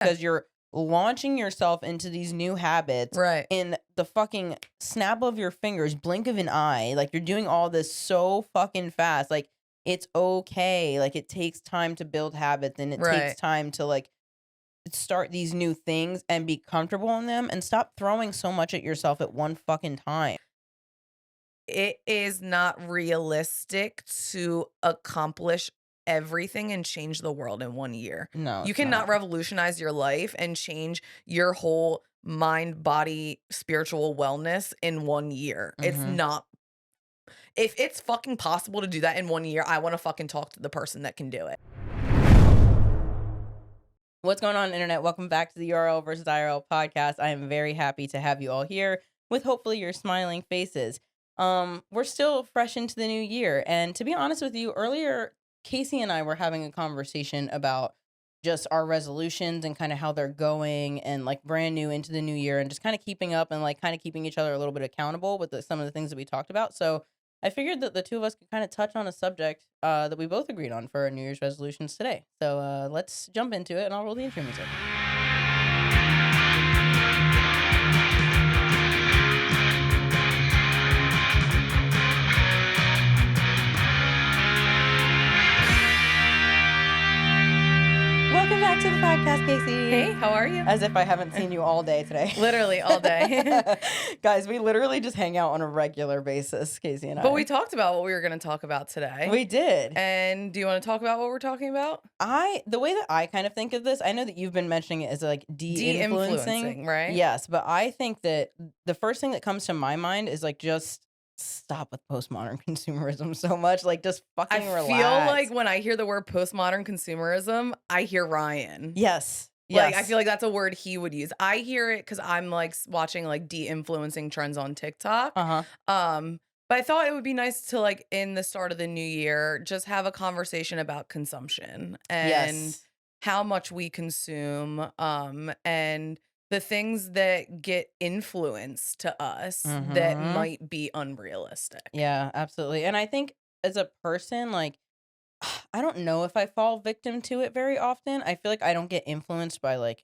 because you're launching yourself into these new habits in the fucking snap of your fingers, blink of an eye. Like, you're doing all this so fucking fast. Like, it's okay. Like, it takes time to build habits, and it takes time to, like, start these new things and be comfortable in them, and stop throwing so much at yourself at one fucking time. It is not realistic to accomplish everything and change the world in 1 year. No, You it's cannot not. revolutionize your life and change your whole mind, body, spiritual wellness in 1 year. It's not. If it's fucking possible to do that in 1 year, I want to fucking talk to the person that can do it. What's going on, internet? Welcome back to the URL versus IRL podcast. I am very happy to have you all here with hopefully your smiling faces. We're still fresh into the new year, and to be honest with you, earlier Casey and I were having a conversation about just our resolutions and kind of how they're going, and like brand new into the new year, and just kind of keeping up and like kind of keeping each other a little bit accountable with some of the things that we talked about. So I figured that the two of us could kind of touch on a subject that we both agreed on for our New Year's resolutions today. So let's jump into it, and I'll roll the intro music. Welcome back to the podcast, Casey. Hey, how are you? As if I haven't seen you all day today. Literally all day. Guys, we literally just hang out on a regular basis, Casey and I. But we talked about what we were going to talk about today. We did. And do you want to talk about what we're talking about? The way that I kind of think of this, I know that you've been mentioning it as like de-influencing, right? Yes, but I think that the first thing that comes to my mind is like, just stop with postmodern consumerism so much. Like, just fucking relax. I feel like when I hear the word postmodern consumerism, I hear Ryan. Yes. Like, I feel like that's a word he would use. I hear it because I'm like watching like de-influencing trends on TikTok. But I thought it would be nice to, like, in the start of the new year, just have a conversation about consumption and how much we consume, and the things that get influenced to us that might be unrealistic. Yeah, absolutely. And I think as a person, like, I don't know if I fall victim to it very often. I feel like I don't get influenced by like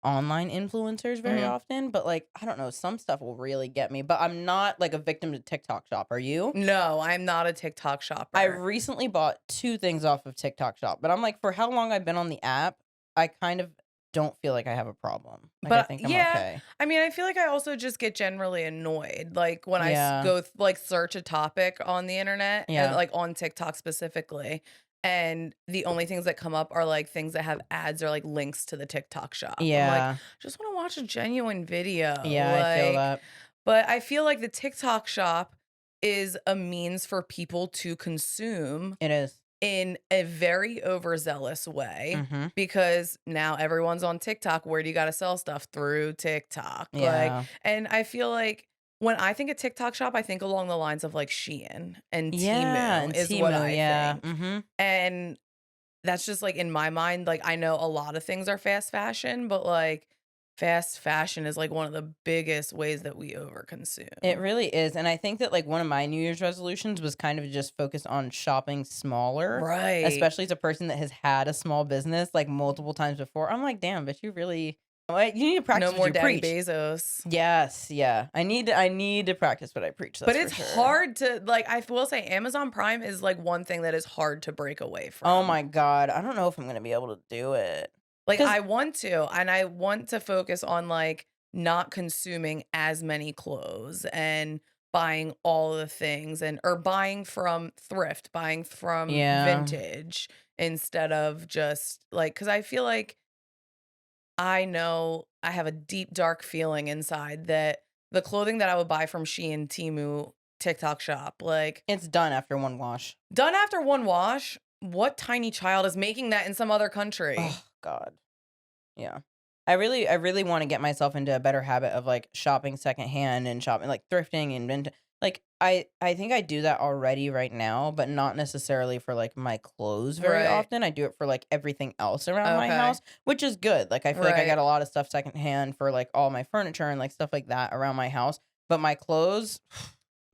online influencers very often, but like, I don't know, some stuff will really get me, but I'm not like a victim to TikTok Shop. Are you? No, I'm not a TikTok shopper. I recently bought 2 things off of TikTok Shop, but I'm like, for how long I've been on the app, I kind of don't feel like I have a problem. Like, but I think I'm okay. I mean, I feel like I also just get generally annoyed. Like when I go like search a topic on the internet, and, like on TikTok specifically, and the only things that come up are like things that have ads or like links to the TikTok shop. I'm like, just want to watch a genuine video. Yeah, like, I feel that. But I feel like the TikTok shop is a means for people to consume. It is. In a very overzealous way, because now everyone's on TikTok. Where do you got to sell stuff? Through TikTok. Like, and I feel like when I think of TikTok shop, I think along the lines of like Shein and Temu is what I think. And that's just like in my mind, like I know a lot of things are fast fashion, but like fast fashion is like one of the biggest ways that we overconsume. It really is. And I think that like one of my New Year's resolutions was kind of just focus on shopping smaller. Right. Especially as a person that has had a small business like multiple times before. I'm like, damn, but you really, you need to practice no more what you Daddy preach. Bezos. Yes, yeah. I need to practice what I preach. But it's hard to, like, I will say Amazon Prime is like one thing that is hard to break away from. Oh my God. I don't know if I'm going to be able to do it. Like, I want to, and I want to focus on, like, not consuming as many clothes and buying all the things, or buying from thrift, buying from vintage, instead of just, like, because I feel like I know I have a deep, dark feeling inside that the clothing that I would buy from Shein, Temu, TikTok shop, like... It's done after one wash. Done after one wash? What tiny child is making that in some other country? Oh, God. Yeah. I really want to get myself into a better habit of like shopping secondhand and shopping like thrifting and like I think I do that already right now, but not necessarily for like my clothes very often. I do it for like everything else around my house, which is good. Like I feel like I got a lot of stuff secondhand for like all my furniture and like stuff like that around my house. But my clothes,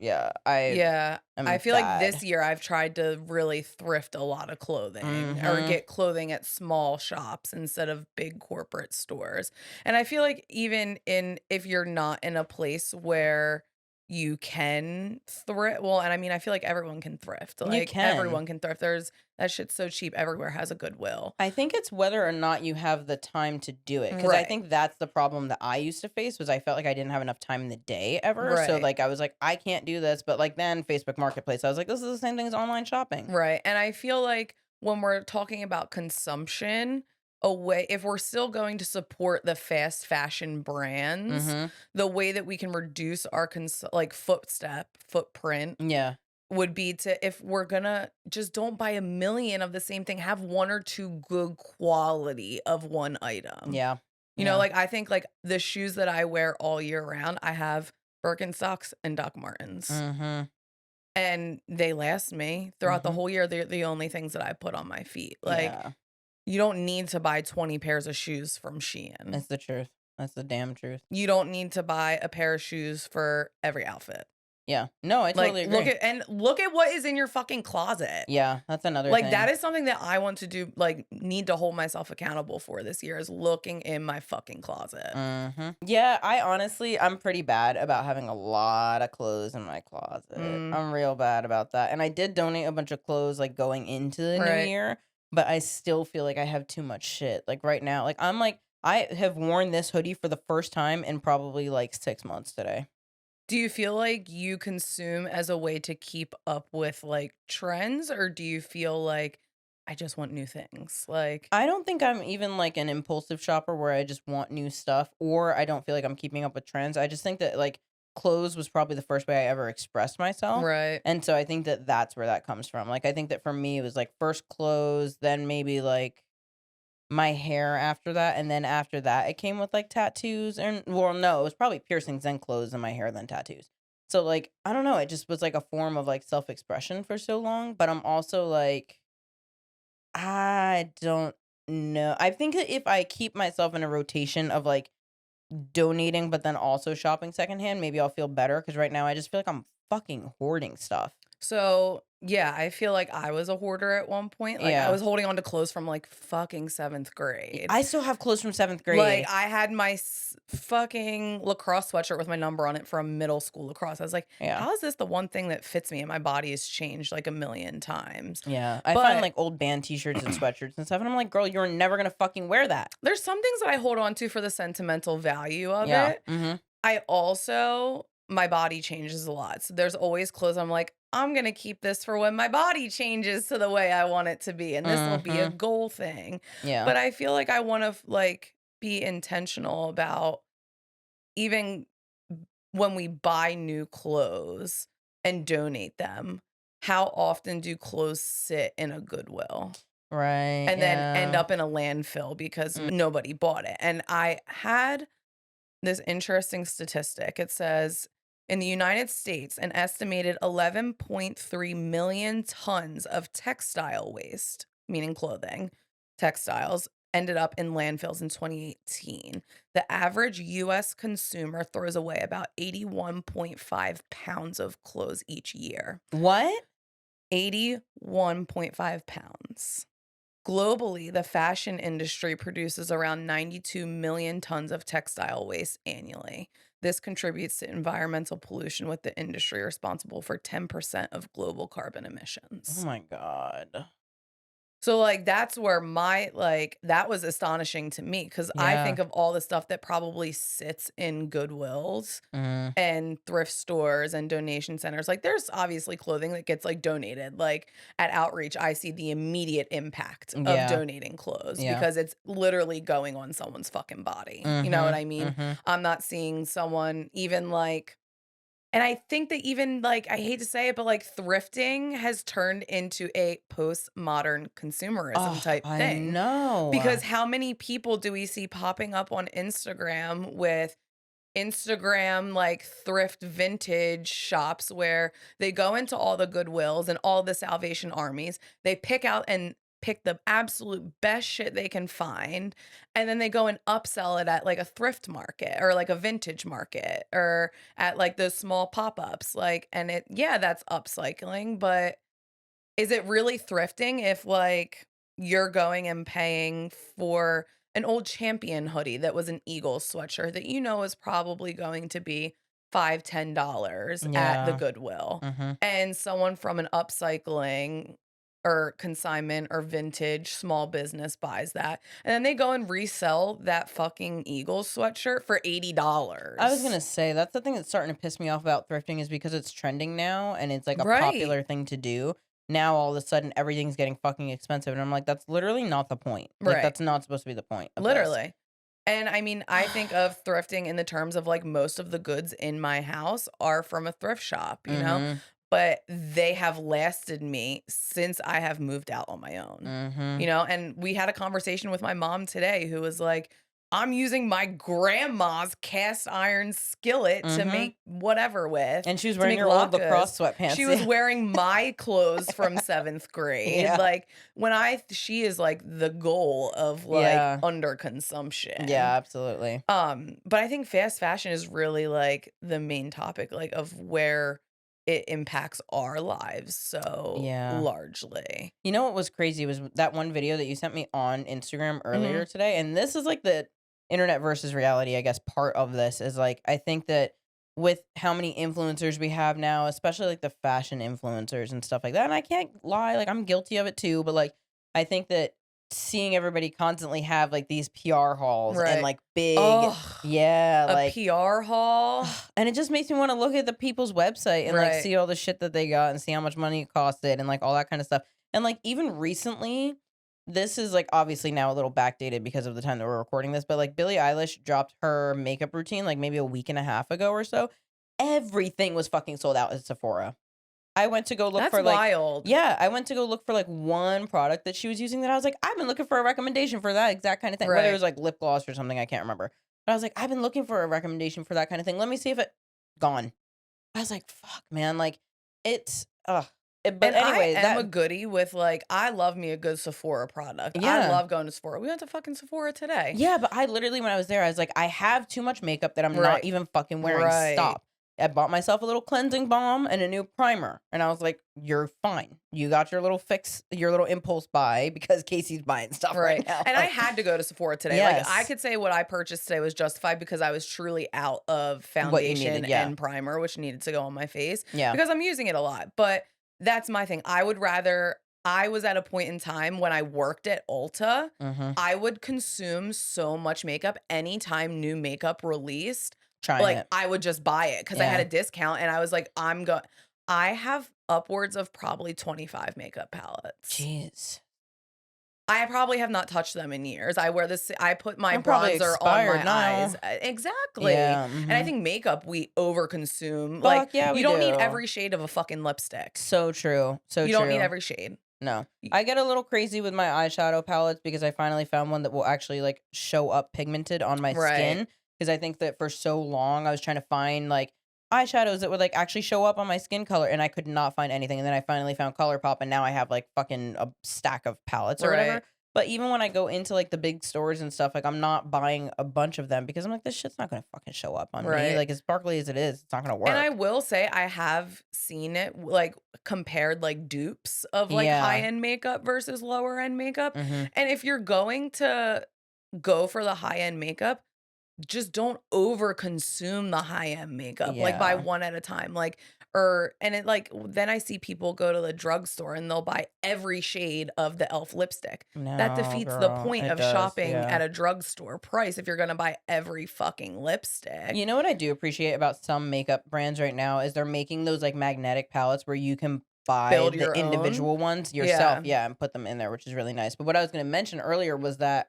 Yeah, I Yeah, I am feel like this bad. year I've tried to really thrift a lot of clothing or Mhm. get clothing at small shops instead of big corporate stores. And I feel like even in if you're not in a place where you can thrift, well, and I mean, I feel like everyone can thrift. You Like can. everyone can thrift. There's that shit's so cheap. Everywhere has a Goodwill. I think it's whether or not you have the time to do it, because I Right. think that's the problem that I used to face was I felt like I didn't have enough time in the day ever, so, Right. like, I was like, "I can't do this," but, like, then Facebook Marketplace, I was like, "This is the same thing as online shopping." Right. And I feel like when we're talking about consumption, a way if we're still going to support the fast fashion brands, Mhm. the way that we can reduce our like footprint Yeah. would be to if we're gonna just don't buy a million of the same thing, have one or two good quality of one item. Yeah. You know, Yeah. like I think like the shoes that I wear all year round, I have Birkenstocks and Doc Martens. Mhm. And they last me throughout the Mhm. whole year. They're the only things that I put on my feet. Like, Yeah. you don't need to buy 20 pairs of shoes from Shein. That's the truth. That's the damn truth. You don't need to buy a pair of shoes for every outfit. Yeah. No, I Like, totally agree. look at what is in your fucking closet. Yeah, that's another Like, that thing. is something that I want to do, like, need to hold myself accountable for this year is looking in my fucking closet. Mhm. Yeah, I'm pretty bad about having a lot of clothes in my closet. Mm, I'm real bad about that, and I did donate a bunch of clothes, like, going into the new right. year, but I still feel like I have too much shit, like, right now, I have worn this hoodie for the first time in probably, like, 6 months today. Do you feel like you consume as a way to keep up with, like, trends, or do you feel like, "I just want new things?" Like I don't think I'm even, like, an impulsive shopper where I just want new stuff, or I don't feel like I'm keeping up with trends. I just think that, like, clothes was probably the first way I ever expressed myself, right. and so I think that that's where that comes from. Like, I think that for me, it was, like, first clothes, then maybe, like, my hair after that, and then after that, it came with, like, tattoos and well, no, it was probably piercings, then clothes, then my hair, then tattoos. So, like, I don't know, it just was, like, a form of, like, self-expression for so long, but I'm also, like I don't know. I think that if I keep myself in a rotation of, like, donating, but then also shopping secondhand, maybe I'll feel better. Because right now I just feel like I'm fucking hoarding stuff. So, yeah, I feel like I was a hoarder at one point. Like, I Yeah. was holding on to clothes from, like, fucking 7th grade. I still have clothes from 7th Like, grade. I had my fucking lacrosse sweatshirt with my number on it from middle school lacrosse. I was like, Yeah. "How is this the one thing that fits me?" And my body has changed, like, a million times. Yeah. I find, But like, old band T-shirts and sweatshirts and stuff, and I'm like, "Girl, you're never gonna fucking wear that." there's some things that I hold on to for the sentimental value of Yeah. it. Mhm. I also my body changes a lot. So there's always clothes I'm like, I'm going to keep this for when my body changes to the way I want it to be and this will be a Mhm. goal thing. Yeah. But I feel like I want to like be intentional about even when we buy new clothes and donate them, how often do clothes sit in a Goodwill? Right. And then end Yeah. up in a landfill because Mm. nobody bought it. And I had this interesting statistic. It says in the United States, an estimated 11.3 million tons of textile waste, meaning clothing, textiles, ended up in landfills in 2018. The average US consumer throws away about 81.5 pounds of clothes each year. What? 81.5 pounds. Globally, the fashion industry produces around 92 million tons of textile waste annually. This contributes to environmental pollution, with the industry responsible for 10% of global carbon Oh emissions. my god. So, like, that's where that was astonishing to me because I Yeah. think of all the stuff that probably sits in Goodwills Mm. and thrift stores and donation centers. Like, there's obviously clothing that gets, like, donated. Like, at Outreach, I see the immediate impact of Yeah. donating clothes Yeah. because it's literally going on someone's fucking body. You know what Mhm. I mean? Mhm. I'm not seeing someone even, like and I think that even, like, I hate to say it, but, like, thrifting has turned into a postmodern consumerism Oh, type I thing. Because know. how many people do we see popping up on Instagram with Instagram, like, thrift vintage shops where they go into all the Goodwills and all the Salvation Armies. They pick out and pick the absolute best shit they can find, and then they go and upsell it at like a thrift market or like a vintage market or at like those small pop-ups. Like, and yeah, that's upcycling, but is it really thrifting if like you're going and paying for an old Champion hoodie that was an Eagles sweatshirt that you know is probably going to be $5-10 at the Yeah. Goodwill, Mhm. and someone from an upcycling or consignment or vintage small business buys that, and then they go and resell that fucking Eagles sweatshirt for I was $80. gonna say that's the thing that's starting to piss me off about thrifting is because it's trending now and it's like a Right, popular thing to do. Now all of a sudden everything's getting fucking expensive, and I'm like, that's literally not the point. Like right. that's not supposed to be the point of this. Literally. And I mean, I think of thrifting in the terms of like most of the goods in my house are from a thrift shop, you know? Mhm. But they have lasted me since I have moved out on my own, you Mhm. know? And we had a conversation with my mom today who was like, I'm using my grandma's cast iron skillet to Mhm. make whatever with, And she was to wearing make your old latkes. lacrosse She sweatpants. was Yeah. wearing my clothes from 7th grade. Yeah. Like, she is like the goal of like Yeah. under consumption. Yeah, absolutely. But I think fast fashion is really like the main topic, like of where it impacts our lives so Yeah. largely. You know what was crazy was that one video that you sent me on Instagram Mhm. earlier today, and this is like the internet versus reality, I guess, part of this is like I think that with how many influencers we have now, especially like the fashion influencers and stuff like that, and I can't lie, like I'm guilty of it too, but like I think that seeing everybody constantly have like these PR hauls and Right. like big, Oh, yeah, a like PR haul? and it just makes me want to look at the people's website and like Right. see all the shit that they got and see how much money it costed and like all that kind of stuff. And like even recently, this is like obviously now a little backdated because of the time that we're recording this, but like Billie Eilish dropped her makeup routine like maybe a week and a half ago or so. Everything was fucking sold out at Sephora. I went to go look That's for like, wild. yeah, I went to go look for like one product that she was using that I was like, I've been looking for a recommendation for that exact kind of thing. Whether it Right. was like lip gloss or something, I can't remember. But I was like, I've been looking for a recommendation for that kind of thing. Let me see if it gone. I was like, fuck, man. Like it's but And I anyway, am a that goodie with like I love me a good Sephora product. I yeah. love going to Sephora. We went to fucking Sephora today. Yeah, but I literally when I was there, I was like, I have too much makeup that I'm not Right. even fucking wearing. Right. Stop. I bought myself a little cleansing balm and a new primer. And I was like, you're fine. You got your little fix, your little impulse buy because Casey's buying stuff right Right. now. And I Like, had to go to Sephora today. Like I yes, could say what I purchased today was justified because I was truly out of what you foundation needed. Yeah. and primer, which needed to go on my face Yeah. because I'm using it a lot. But that's my thing. I was at a point in time when I worked at Ulta, Mm-hmm. I would consume so much makeup anytime new makeup released. Trying Like it. I would just buy it because I had a Yeah. discount and I was like, I have upwards of probably 25 makeup palettes. Jeez. I probably have not touched them in years. I put my I'm probably bronzer on expired my eyes. now. Exactly. Yeah. And I Mm-hmm. think makeup we overconsume. Like Fuck yeah, you we don't need do. every shade of a fucking lipstick. So true. So You don't need true. every shade. No. Y- I get a little crazy with my eyeshadow palettes because I finally found one that will actually like show up pigmented on my Right. skin. Because I think that for so long I was trying to find like eyeshadows that would like actually show up on my skin color and I could not find anything. And then I finally found ColourPop and now I have like fucking a stack of palettes or whatever. Right. But even when I go into like the big stores and stuff, like I'm not buying a bunch of them because I'm like, this shit's not gonna fucking show up on me. Right. Like as sparkly as it is, it's not gonna And I work. will say I have seen it like compared like dupes of like Yeah. high-end makeup versus lower end makeup. Mm-hmm. And if you're going to go for the high-end makeup, just don't over consume the high-end makeup, like, buy Yeah. one at a time, like or and it, like then I see people go to the drugstore and they'll buy every shade of the e.l.f. lipstick. That No, defeats the girl. point It of does. shopping Yeah. at a drugstore price if you're gonna buy every fucking lipstick. You know what I do appreciate about some makeup brands right now is they're making those like magnetic palettes where you can buy Build the your own. individual ones yourself, Yeah. yeah, and put them in there, which is really nice. But what I was going to mention earlier was that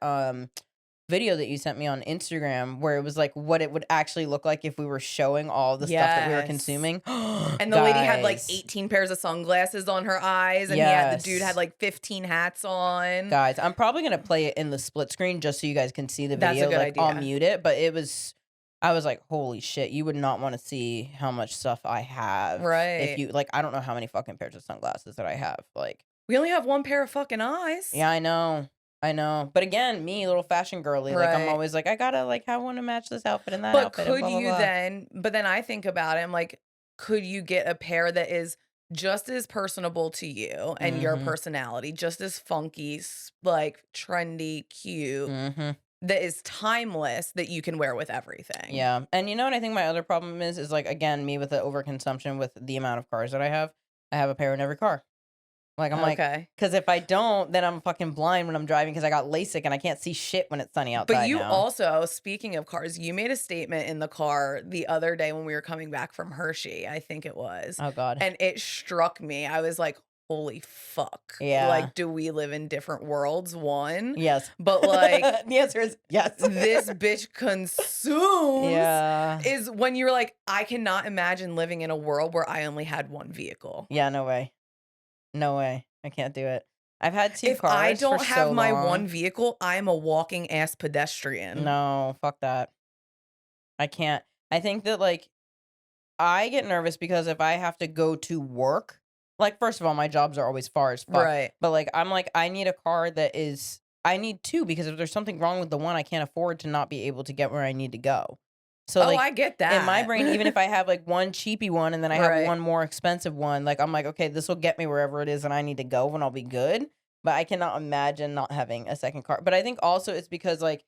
video that you sent me on Instagram where it was like what it would actually look like if we were showing all the stuff that we were Yes. consuming. And the lady had like Guys, 18 pairs of sunglasses on her eyes, and the dude had yes. like 15 hats on. Guys, I'm probably gonna play it in the split screen just so you guys can see the That's a video. good Like I'll idea. mute it, but I was like, holy shit, you would not want to see how much stuff I have. If Right. you like, I don't know how many fucking pairs of sunglasses that I have. Like We only have one pair of fucking eyes. Yeah, I know. I know. But again, me, little fashion girly, like, I'm Right. always like, I gotta, like, have one to match this outfit and that But outfit and could blah, blah, you blah. then I think about it, I'm like, could you get a pair that is just as personable to you and your Mhm. personality, just as funky, like trendy, cute, Mhm. that is timeless that you can wear with everything? Yeah. And you know what I think my other problem is like, again, me with the overconsumption with the amount of cars that I have a pair in every car. Like, I'm like, Okay. because if I don't, then I'm fucking blind when I'm driving because I got LASIK and I can't see shit when it's sunny But outside you now. also, speaking of cars, you made a statement in the car the other day when we were coming back from Hershey, I think it was, Oh God. and it struck me. I was like, "Holy fuck. Yeah. Like, do we live in different worlds?" One, Yes. but, like, The answer is yes. this bitch consumes Yeah. is when you're like, "I cannot imagine living in a world where I only had 1 vehicle." Yeah, no way. No way. I can't do it. I've had 2 If I cars for don't have so my 1 long. vehicle, I'm a walking ass pedestrian. No, fuck that. I can't. I think that, like, I get nervous because if I have to go to work, like, first of all, my jobs are always far as fuck. Right. But like, I'm like, I need a car that is, I need two because if there's something wrong with the one, I can't afford to not be able to get where I need to go. So Oh, like I get in my that. brain, even if I have like one cheapy one and then I have Right. one more expensive one, like I'm like, okay, this will get me wherever it is and I need to go and I'll be good. But I cannot imagine not having a second car. But I think also it's because like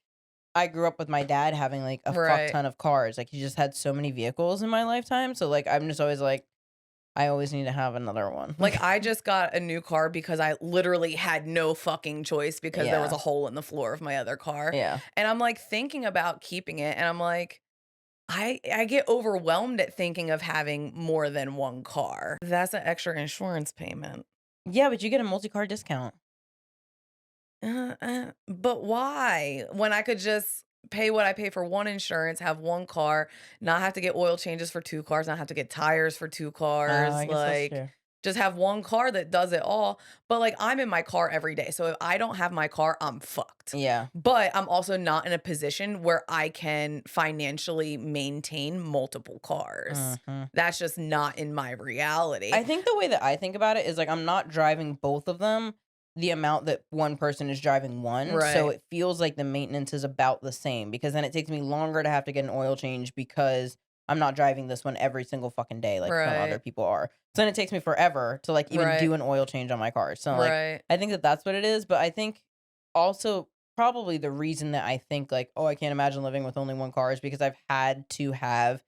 I grew up with my dad having, like, a fuck Right. ton of cars, like, he just had so many vehicles in my lifetime, so, like, I'm just always like, I always need to have another one. Like, I just got a new car because I literally had no fucking choice because there was Yeah, a hole in the floor of my other car, yeah. and I'm, like, thinking about keeping it, and I'm like, I get overwhelmed at thinking of having more than 1 car. That's an extra insurance payment. Yeah, but you get a multi-car discount. But why? When I could just pay what I pay for 1 insurance, have 1 car, not have to get oil changes for 2 cars, not have to get tires for 2 Oh, cars, I guess that's like, true. just have 1 car that does it all. But, like, I'm in my car every day, so if I don't have my car, I'm fucked. Yeah. But I'm also not in a position where I can financially maintain multiple cars. Mhm. That's just not in my reality. I think the way that I think about it is, like, I'm not driving both of them the amount that one person is driving one, so Right. it feels like the maintenance is about the same because then it takes me longer to have to get an oil change because I'm not driving this one every single fucking day like some other Right. people are. So then it takes me forever to, like, even Right. do an oil change on my car. So, like, Right. I think that that's what it is, but I think also probably the reason that I think, like, "Oh, I can't imagine living with only one car," is because I've had to have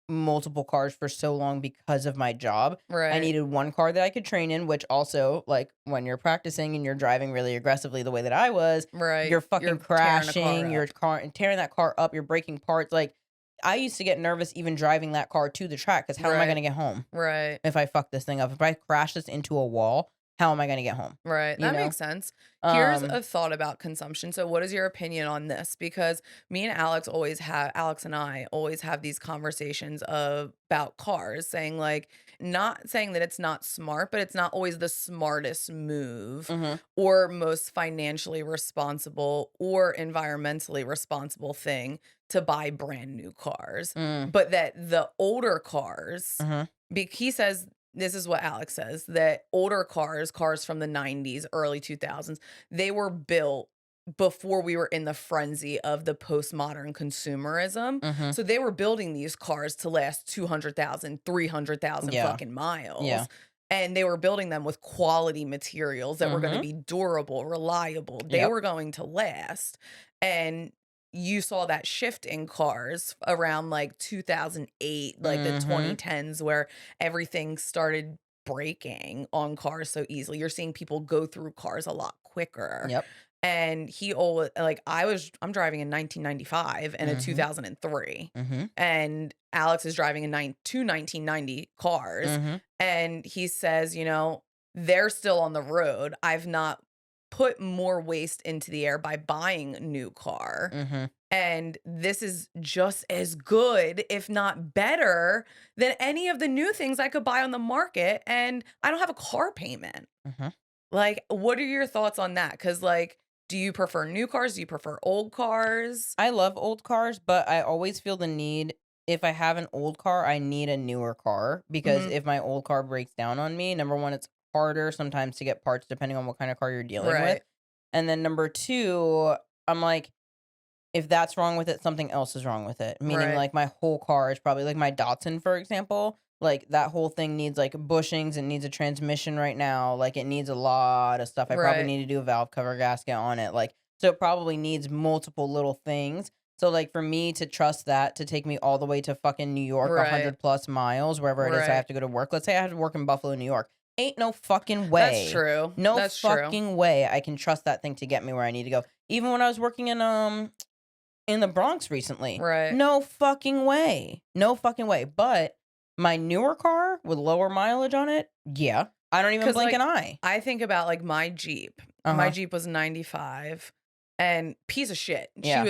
multiple cars for so long because of my job. I Right. needed one car that I could train in, which also, like, when you're practicing and you're driving really aggressively the way that I was, Right. you're fucking You're tearing a car crashing your up. car and tearing that car up, you're breaking parts. Like, I used to get nervous even driving that car to the track because how am I Right. gonna get home Right. if I fuck this thing up? If I crash this into a wall, how am I gonna get home? Right. You That know? makes sense. Here's Um, a thought about consumption. So, what is your opinion on this? Because me and Alex and I always have these conversations about cars, saying, like, not saying that it's not smart, but it's not always the smartest move mhm, or most financially responsible or environmentally responsible thing to buy brand new cars. mm, But that the older cars, mhm, he says this is what Alex says, that older cars from the 90s, early 2000s, they were built before we were in the frenzy of the postmodern consumerism. mhm. So they were building these cars to last 200,000, 300,000 Yeah, fucking yeah. miles. And they were building them with quality materials that were going to Mhm, be durable, reliable. They yep, were going to last. And you saw that shift in cars around like 2008, like the mhm, 2010s, where everything started breaking on cars so easily. You're seeing people go through cars a lot quicker. yep, And he always like I'm driving in 1995 and a mhm, 2003. mhm, And Alex is driving two 1990 cars. mhm, And he says, they're still on the road. I've not put more waste into the air by buying a new car. mhm. And this is just as good, if not better, than any of the new things I could buy on the market. And I don't have a car payment. Mhm. Like, what are your thoughts on that? Because, like, do you prefer new cars? Do you prefer old cars? I love old cars, but I always feel the need if I have an old car, I need a newer car because Hmm. if my old car breaks down on me, number one, it's harder sometimes to get parts depending on what kind of car you're dealing with. Right. And then number two, I'm like, if that's wrong with it, something else is wrong with it. Meaning, Right. like, my whole car is probably, like, my Datsun, for example, like, that whole thing needs, like, bushings, it needs a transmission right now, like, it needs a lot of stuff. I probably Right. need to do a valve cover gasket on it, like, so it probably needs multiple little things. So, like, for me to trust that to take me all the way to fucking New York, Right. 100+ miles, wherever it is I Right. have to go to work. Let's say I have to work in Buffalo, New York. Ain't no fucking way. That's true. No That's true. fucking way I can trust that thing to get me where I need to go. Even when I was working in the Bronx recently. Right. No fucking way. No fucking way. But my newer car with lower mileage on it, yeah. I don't even 'Cause, blink like, an eye. I think about, like, my Jeep. My Uh-huh. Jeep was 95 and piece of shit. Yeah.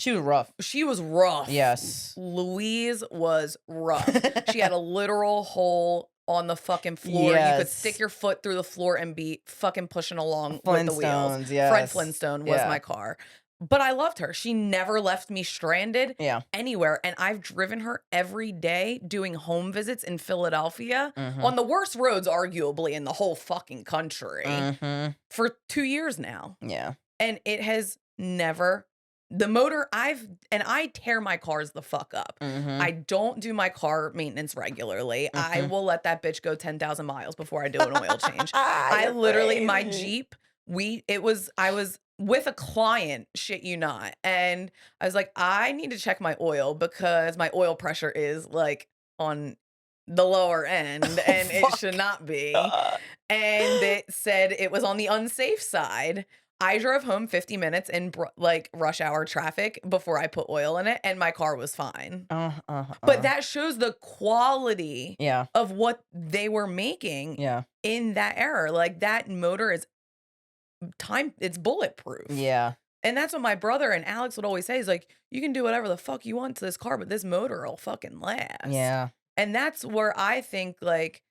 She was rough. She was rough. Yes. Louise was rough. She had a literal hole on the fucking floor. You could stick Yes. your foot through the floor and be fucking pushing along with the wheels. Flintstones, Fred yes. Flintstone was Yeah. my car. But I loved her. She never left me stranded Yeah. anywhere. And I've driven her every day doing home visits in Philadelphia Mhm. on the worst roads, arguably, in the whole fucking country Mhm. for 2 years now. Yeah. And it has never. The motor, I tear my cars the fuck up. Mhm. I don't do my car maintenance regularly. I Mhm. will let that bitch go 10,000 miles before I do an oil change. I literally, my Jeep, I was with a client, shit you not. And I was like, I need to check my oil because my oil pressure is like on the lower end and it should not be. And it said it was on the unsafe side. I drove home 50 minutes in like rush hour traffic before I put oil in it, and my car was fine. But that shows the quality Yeah. of what they were making Yeah. in that era. Like, that motor is it's bulletproof. Yeah. And that's what my brother and Alex would always say is like, you can do whatever the fuck you want to this car, but this motor will fucking last. Yeah. And that's where I think, like,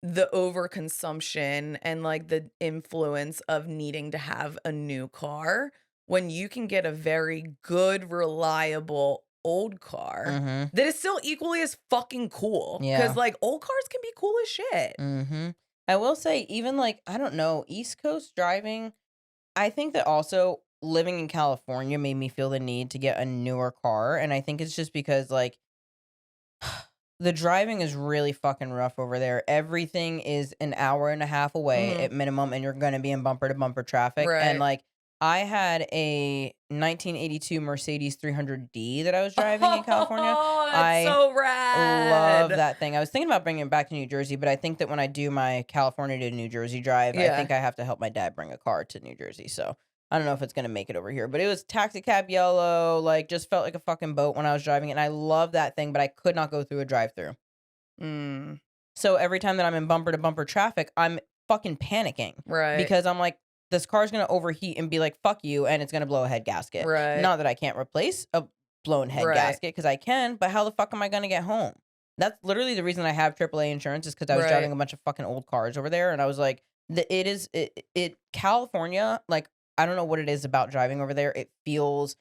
the overconsumption and, like, the influence of needing to have a new car when you can get a very good, reliable old car Mhm. that is still equally as fucking cool. Yeah. Because, like, old cars can be cool as shit. Mhm. I will say, even, like, I don't know, East Coast driving, I think that also living in California made me feel the need to get a newer car, and I think it's just because, like, the driving is really fucking rough over there. Everything is an hour and a half away at minimum, and you're gonna be in bumper to bumper traffic. And, Right. like, I had a 1982 Mercedes 300D that I was driving in California. Oh, that's I so rad. love that thing. I was thinking about bringing it back to New Jersey, but I think that when I do my California to New Jersey drive, I Yeah. think I have to help my dad bring a car to New Jersey. So I don't know if it's gonna make it over here. But it was taxi cab yellow, like, just felt like a fucking boat when I was driving it. And I love that thing, but I could not go through a drive-through. Mm, So every time that I'm in bumper to bumper traffic, I'm fucking panicking right. because I'm like, this car's gonna overheat and be like, fuck you, and it's gonna blow a head gasket. Right. Not that I can't replace a blown head Right. gasket, because I can, but how the fuck am I gonna get home? That's literally the reason I have AAA insurance, is because I was Right. driving a bunch of fucking old cars over there, and I was like, California, like, I don't know what it is about driving over there. It feels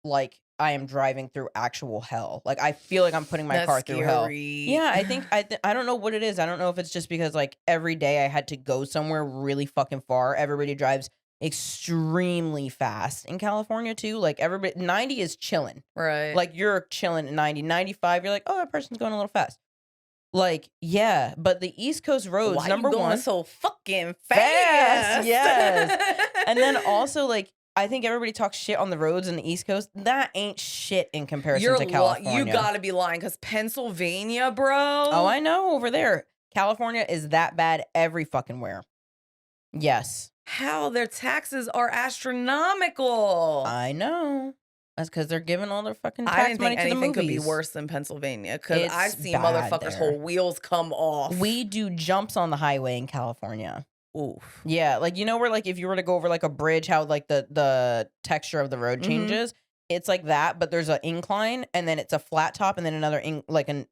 like I am driving through actual hell. Like, I feel like I'm putting my That's car through hell. scary. Yeah, I think I don't know what it is. I don't know if it's just because, like, every day I had to go somewhere really fucking far. Everybody drives extremely fast in California too. Like, everybody 90 is chilling. Right. Like, you're chilling at 90, 95, you're like, "Oh, that person's going a little fast." Like, yeah, but the East Coast roads, why number you going one, so fucking fast, fast? yes. And then also, like, I think everybody talks shit on the roads in the East Coast. That ain't shit in comparison to California. You gotta be lying, because Pennsylvania, bro. Oh, I know, over there. California is that bad every fucking where. Yes. How their taxes are astronomical. I know. That's because they're giving all their fucking I tax didn't money think to the anything could be movies. worse than Pennsylvania, because It's I've seen bad motherfuckers' there. whole wheels come off. We do jumps on the highway in California. Oof. Yeah, like, you know where, like, if you were to go over, like, a bridge, how, like, the texture of the road changes? It's like that, but there's an incline, and then it's a flat top, and then another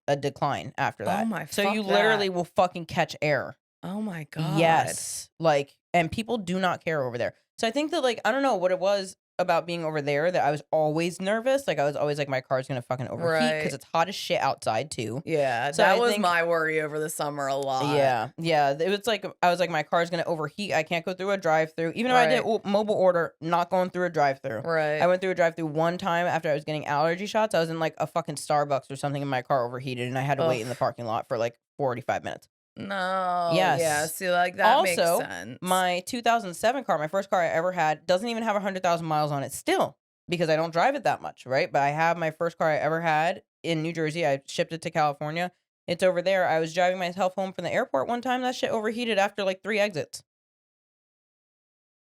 a decline after that. Oh my, So fuck you literally that. will fucking catch air. Oh my God. Yes. Like, and people do not care over there. So I think that, like, I don't know what it was. about being over there that I was always nervous. Like, I was always like, my car's gonna fucking overheat because Right. it's hot as shit outside too. Yeah, So that I was think, my worry over the summer a lot. yeah, it was like I was like, my car's gonna overheat. I can't go through a drive-through. Even though I did Right. mobile order, not going through a drive-through. I Right. went through a drive-through one time after I was getting allergy shots. I was in like a fucking Starbucks or something, and my car overheated, and I had to Ugh. wait in the parking lot for like 45 minutes. No. Yeah. Yes. See, like that makes Also, sense. my 2007 car, my first car I ever had, doesn't even have 100,000 miles on it still because I don't drive it that much, right? But I have my first car I ever had in New Jersey. I shipped it to California. It's over there. I was driving myself home from the airport one time. That shit overheated after like 3 exits.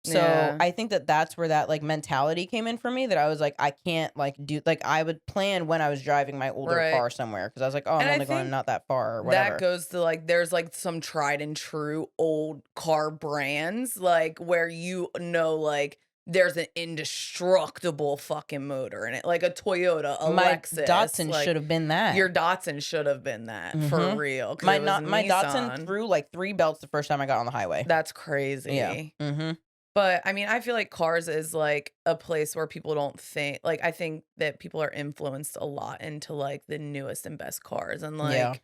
So, Yeah. I think that that's where that, like, mentality came in for me, that I was like, I can't, like, do like, I would plan when I was driving my older Right. car somewhere because I was like, "Oh, I'm And I only going think not that far," or that whatever. goes to like there's like some tried and true old car brands like where like there's an indestructible fucking motor in it, like a Toyota, a My Lexus, Datsun like should have been that. your Datsun should have been that for Mhm. real because it was My Datsun Nissan. threw, like, 3 belts the first time I got on the highway. That's Yeah. crazy. Mhm. But I mean, I feel like cars is like a place where people don't think like I think that people are influenced a lot into like the newest and best cars and Yeah. like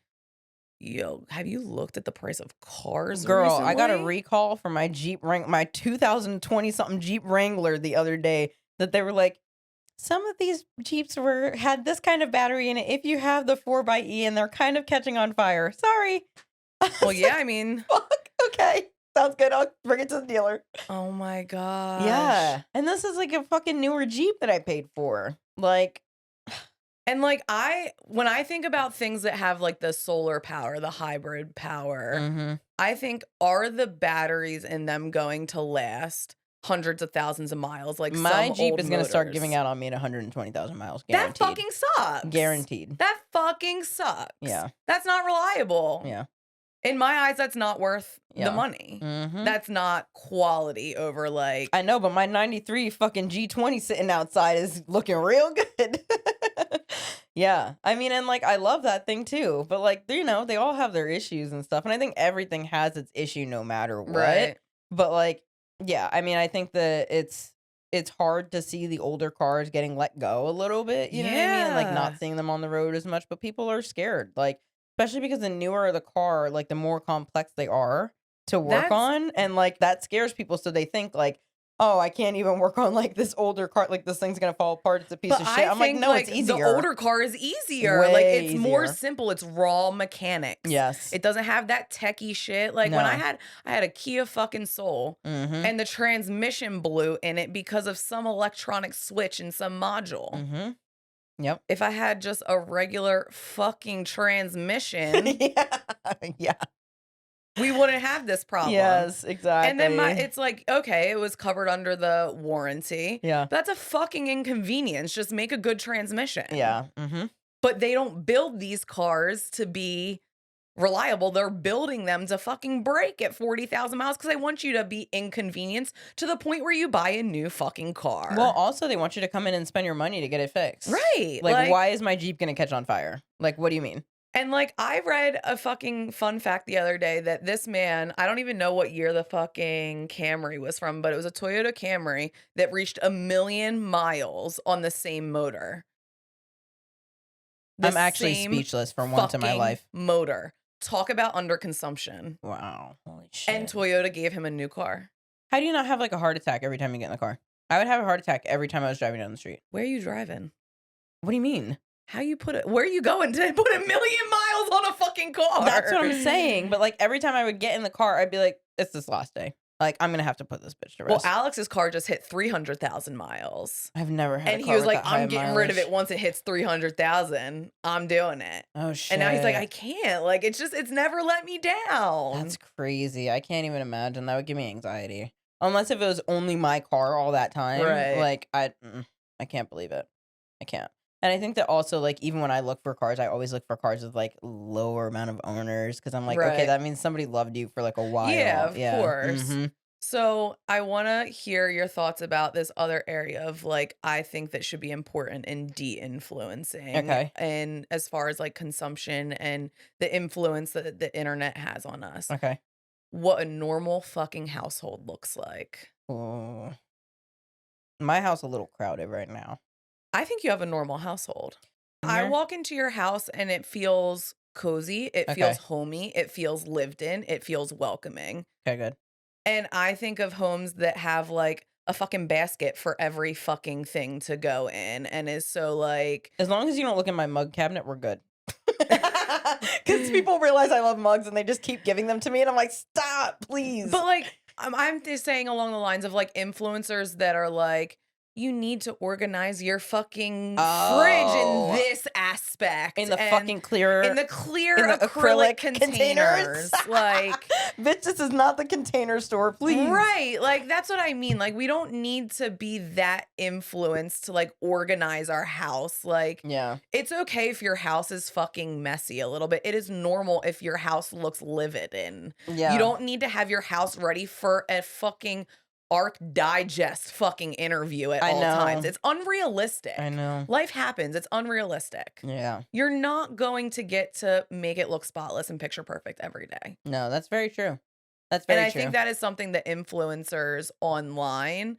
yo, have you looked at the price of cars Girl, I got a recently? recall from my 2020 something Jeep Wrangler the other day that they were like, "Some of these Jeeps had this kind of battery in it if you have the 4xe and they're kind of catching on fire." Sorry. I Well, was yeah, like, I mean, "Fuck, okay. Sounds good. I'll bring it to the dealer." oh my gosh. Yeah. And this is like a fucking newer Jeep that I paid for. Like, And like when I think about things that have like the solar power, the hybrid power, mhm. I think are the batteries in them going to last hundreds of thousands of miles like My some Jeep old is gonna start giving motors? out on me at 120,000 miles, That guaranteed. fucking sucks. Guaranteed. That fucking sucks. Yeah. That's not reliable. Yeah. In my eyes, that's not worth the Yeah. money. Mhm. That's not quality over like I know, but my 93 fucking G20 sitting outside is looking real good. Yeah. I mean, and like, I love that thing too. But like, they all have their issues and stuff. And I think everything has its issue no matter what. right. But like, yeah, I mean, I think that it's hard to see the older cars getting let go a little bit, you know what I mean? And like Yeah. not seeing them on the road as much, but people are scared. Like, especially because the newer the car, like the more complex they are to work That's on, and like that scares people, so they think like, "Oh, I can't even work on like this older car, like this thing's gonna fall apart, it's a piece but of shit." I I'm like, think "No, it's like the easier. older car is easier. Like Way it's more easier." simple. It's raw mechanics. Yes. It doesn't have that techie shit. Like when No. I had a Kia fucking Soul Mhm. and the transmission blew in it because of some electronic switch in some module. Mhm. Yep. If I had just a regular fucking transmission, Yeah. Yeah. we wouldn't have this problem. Yes, And then exactly. it's like, okay, it was covered under the warranty. Yeah. But that's a fucking inconvenience. Just make a good transmission. Yeah. Mhm. But they don't build these cars to be reliable. They're building them to fucking break at 40,000 miles because they want you to be inconvenienced to the point where you buy a new fucking Well, car. also they want you to come in and spend your money to get it fixed. Right. Like, why is my Jeep gonna catch on fire? Like, what do you mean? And like I read a fucking fun fact the other day that this man, I don't even know what year the fucking Camry was from, but it was a Toyota Camry that reached 1,000,000 miles on the same motor. The I'm actually same speechless for once in my fucking life. motor. Talk about underconsumption. Wow. Holy And shit. Toyota gave him a new car. How do you not have like a heart attack every time you get in the car? I would have a heart attack every time I was driving down the street. Where are you driving? What do you mean? How you put it? Where are you going to put 1,000,000 miles on a fucking car? That's what I'm saying. But like every time I would get in the car, I'd be like, it's this last day. Like, I'm gonna have to put this bitch to Well, rest. Alex's car just hit 300,000 miles. I've never had And a he car was with like, that high I'm getting rid of mileage. it once it hits 300,000. I'm doing it. Oh shit. And now he's like, I can't. Like, it's never let me down. That's crazy. I can't even imagine. That would give me anxiety. Unless if it was only my car all that time. Right. Like, I can't believe it. I can't. And I think that also, like, even when I look for cars, I always look for cars with, like, lower amount of owners. Because I'm like, okay, Right. that means somebody loved you for, like, a while. Yeah, of course. Mhm. So I want to hear your thoughts about this other area of like, I think that should be important in de-influencing. Okay. And as far as like consumption and the influence that the internet has on us. Okay. What a normal fucking household looks like. Oh. My house a little crowded right now. I think you have a normal household. I Here? walk into your house and it feels cozy, it feels Okay. homey, it feels lived in, it feels welcoming. Okay, good. And I think of homes that have, like, a fucking basket for every fucking thing to go in and is so, like As long as you don't look in my mug cabinet, we're good. Because people realize I love mugs and they just keep giving them to me, and I'm like, stop, please. But, like, I'm just saying along the lines of, like, influencers that are like, "You need to organize your fucking fridge in Oh, this aspect in the and fucking clear, in the clear in the acrylic containers. containers." Like Bitch, this is not the container store, please. right, like, that's what I mean, like, we don't need to be that influenced to, like, organize our house, like, Yeah. it's okay if your house is fucking messy a little bit, it is normal if your house looks livid and you Yeah. don't need to have your house ready for a fucking Arc Digest fucking interview at I all times, know. it's unrealistic. I know. Life happens, it's unrealistic. Yeah. You're not going to get to make it look spotless and picture perfect every day. No, that's very true. That's And very I true. think that is something that influencers online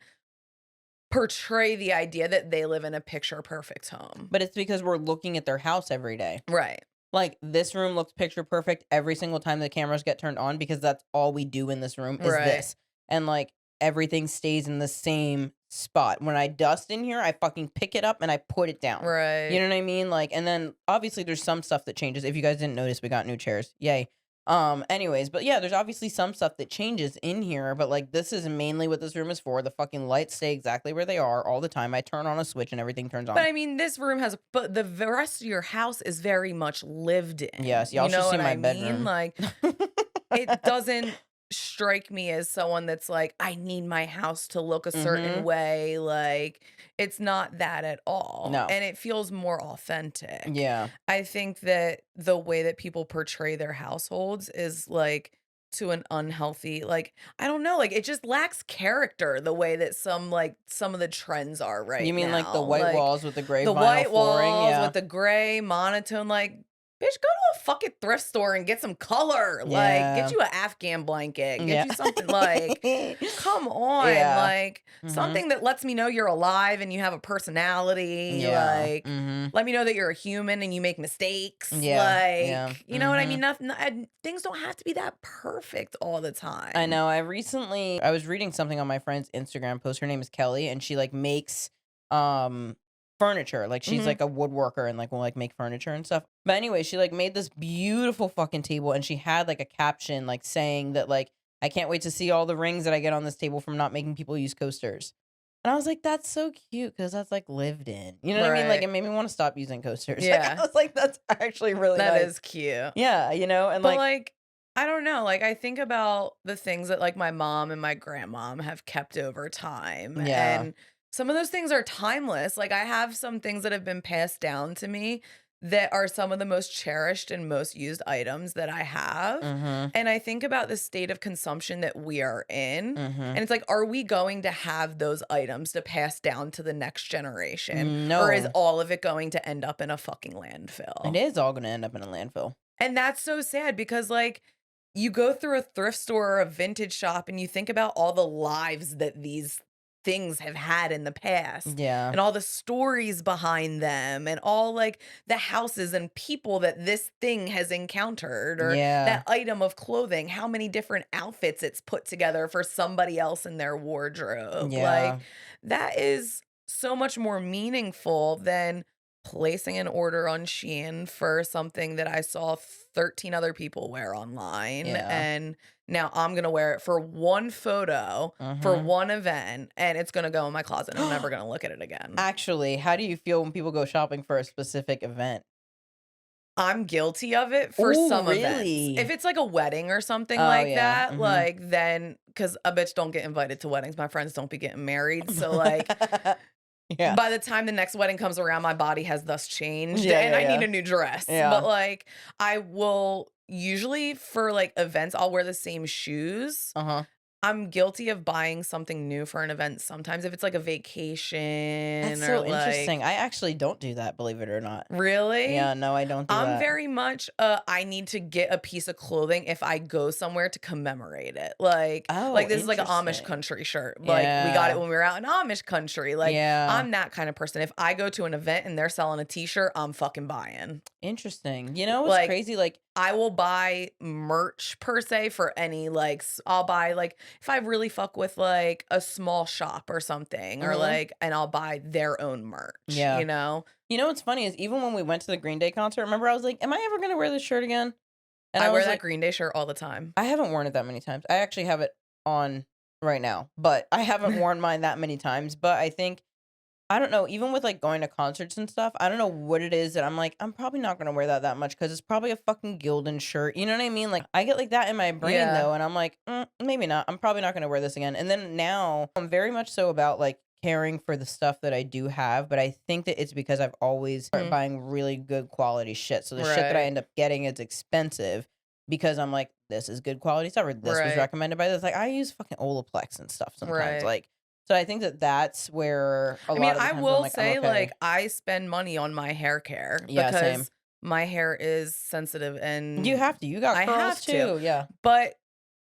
portray the idea that they live in a picture perfect home. But it's because we're looking at their house every day. Right. Like, this room looks picture perfect every single time the cameras get turned on because that's all we do in this room is Right. this. And, like, everything stays in the same spot. When I dust in here, I fucking pick it up and I put it down. Right. You know what I mean? Like, and then obviously there's some stuff that changes. If you guys didn't notice, we got new chairs. Yay. Anyways, but yeah, there's obviously some stuff that changes in here, but like this is mainly what this room is for. The fucking lights stay exactly where they are all the time. I turn on a switch and everything turns on. But I mean, this room has, but the rest of your house is very much lived in. Yes, y'all you know should see what my I mean? bedroom. Like, it doesn't strike me as someone that's like, I need my house to look a certain way. Like, it's not that at all. No. And it feels more authentic. Yeah. I think that the way that people portray their households is like to an unhealthy, like, I don't know, like it just lacks character the way that some of the trends are right now. You mean like the white Like, walls with the gray the vinyl white flooring? walls Yeah. with the gray monotone, like, bitch, go to a fucking thrift store and get some color. Like, Yeah. get you an Afghan blanket. Get Yeah. you something like, come on. Yeah. Like, something that lets me know you're alive and you have a personality. Yeah. Like, let me know that you're a human and you make mistakes. Yeah. Like, Yeah. you know what I mean? Nothing, things don't have to be that perfect all the time. I know. I was reading something on my friend's Instagram post. Her name is Kelly, and she like makes furniture. Like she's like a woodworker and like will like make furniture and stuff. But anyway, she like made this beautiful fucking table, and she had like a caption like saying that like, I can't wait to see all the rings that I get on this table from not making people use coasters. And I was like, that's so cute because that's like lived in. You know what I mean? Like Right. it made me want to stop using coasters. Yeah. Like, I was like, that's actually really That nice. is cute. Yeah, you know, and But like, I don't know. Like, I think about the things that like my mom and my grandmom have kept over time. Yeah. And some of those things are timeless. Like, I have some things that have been passed down to me that are some of the most cherished and most used items that I have. And I think about the state of consumption that we are in. And it's like, are we going to have those items to pass down to the next generation? No. Or is all of it going to end up in a fucking landfill? It is all going to end up in a landfill. And that's so sad because, like, you go through a thrift store or a vintage shop and you think about all the lives that these things have had in the past. Yeah. And all the stories behind them and all like the houses and people that this thing has encountered or that item of clothing, how many different outfits it's put together for somebody else in their wardrobe. Yeah. Like, that is so much more meaningful than placing an order on Shein for something that I saw 13 other people wear online. Yeah. And now I'm going to wear it for one photo for one event and it's going to go in my closet and I'm never going to look at it again. Actually, how do you feel when people go shopping for a specific event? I'm guilty of it for Ooh, some really? events. If it's like a wedding or something Oh, like yeah. that, like then, because a bitch don't get invited to weddings. My friends don't be getting married. So like, Yeah. by the time the next wedding comes around, my body has thus changed Yeah, and yeah, I yeah. need a new dress. Yeah. But like, I will usually for like events, I'll wear the same shoes. I'm guilty of buying something new for an event sometimes if it's like a That's vacation or so interesting. like I actually don't do that, believe it or not. really? Yeah, no, I don't do I'm that. very much I need to get a piece of clothing if I go somewhere to commemorate it. Oh, This is like an Amish interesting. country shirt. Like we got it Yeah. when we were out in Amish country. Like Yeah. I'm that kind of person. If I go to an event and they're selling a t-shirt, I'm fucking buying. Interesting. You know what's Like crazy? Like, I will buy merch per se for any I'll buy like if I really fuck with like a small shop or something or mhm, like and I'll buy their own merch, yeah. you know? You know what's funny is even when we went to the Green Day concert, remember I was like, "Am I ever gonna wear this shirt again?" And I I wear was that like, Green Day shirt all the time. I haven't worn it that many times. I actually have it on right now, but I haven't worn mine that many times. But I think I don't know, even with like going to concerts and stuff, I don't know what it is that I'm like, I'm probably not gonna wear that much because it's probably a fucking Gildan shirt. You know what I mean? Like I get like that in my brain Yeah. though, and I'm like, maybe not. I'm probably not gonna wear this again. And then now I'm very much so about like caring for the stuff that I do have, but I think that it's because I've always start Mhm. buying really good quality shit. So the shit that I Right. end up getting is expensive because I'm like, this is good quality stuff, or this was Right. recommended by this. Like I use fucking Olaplex and stuff sometimes. Right. Like so I think that that's where a I mean, lot of the I times I'm will like, I'm say, okay. I spend money on my hair care Yeah, same. because my hair is sensitive You and have to. You got I curls have to. too. Yeah. But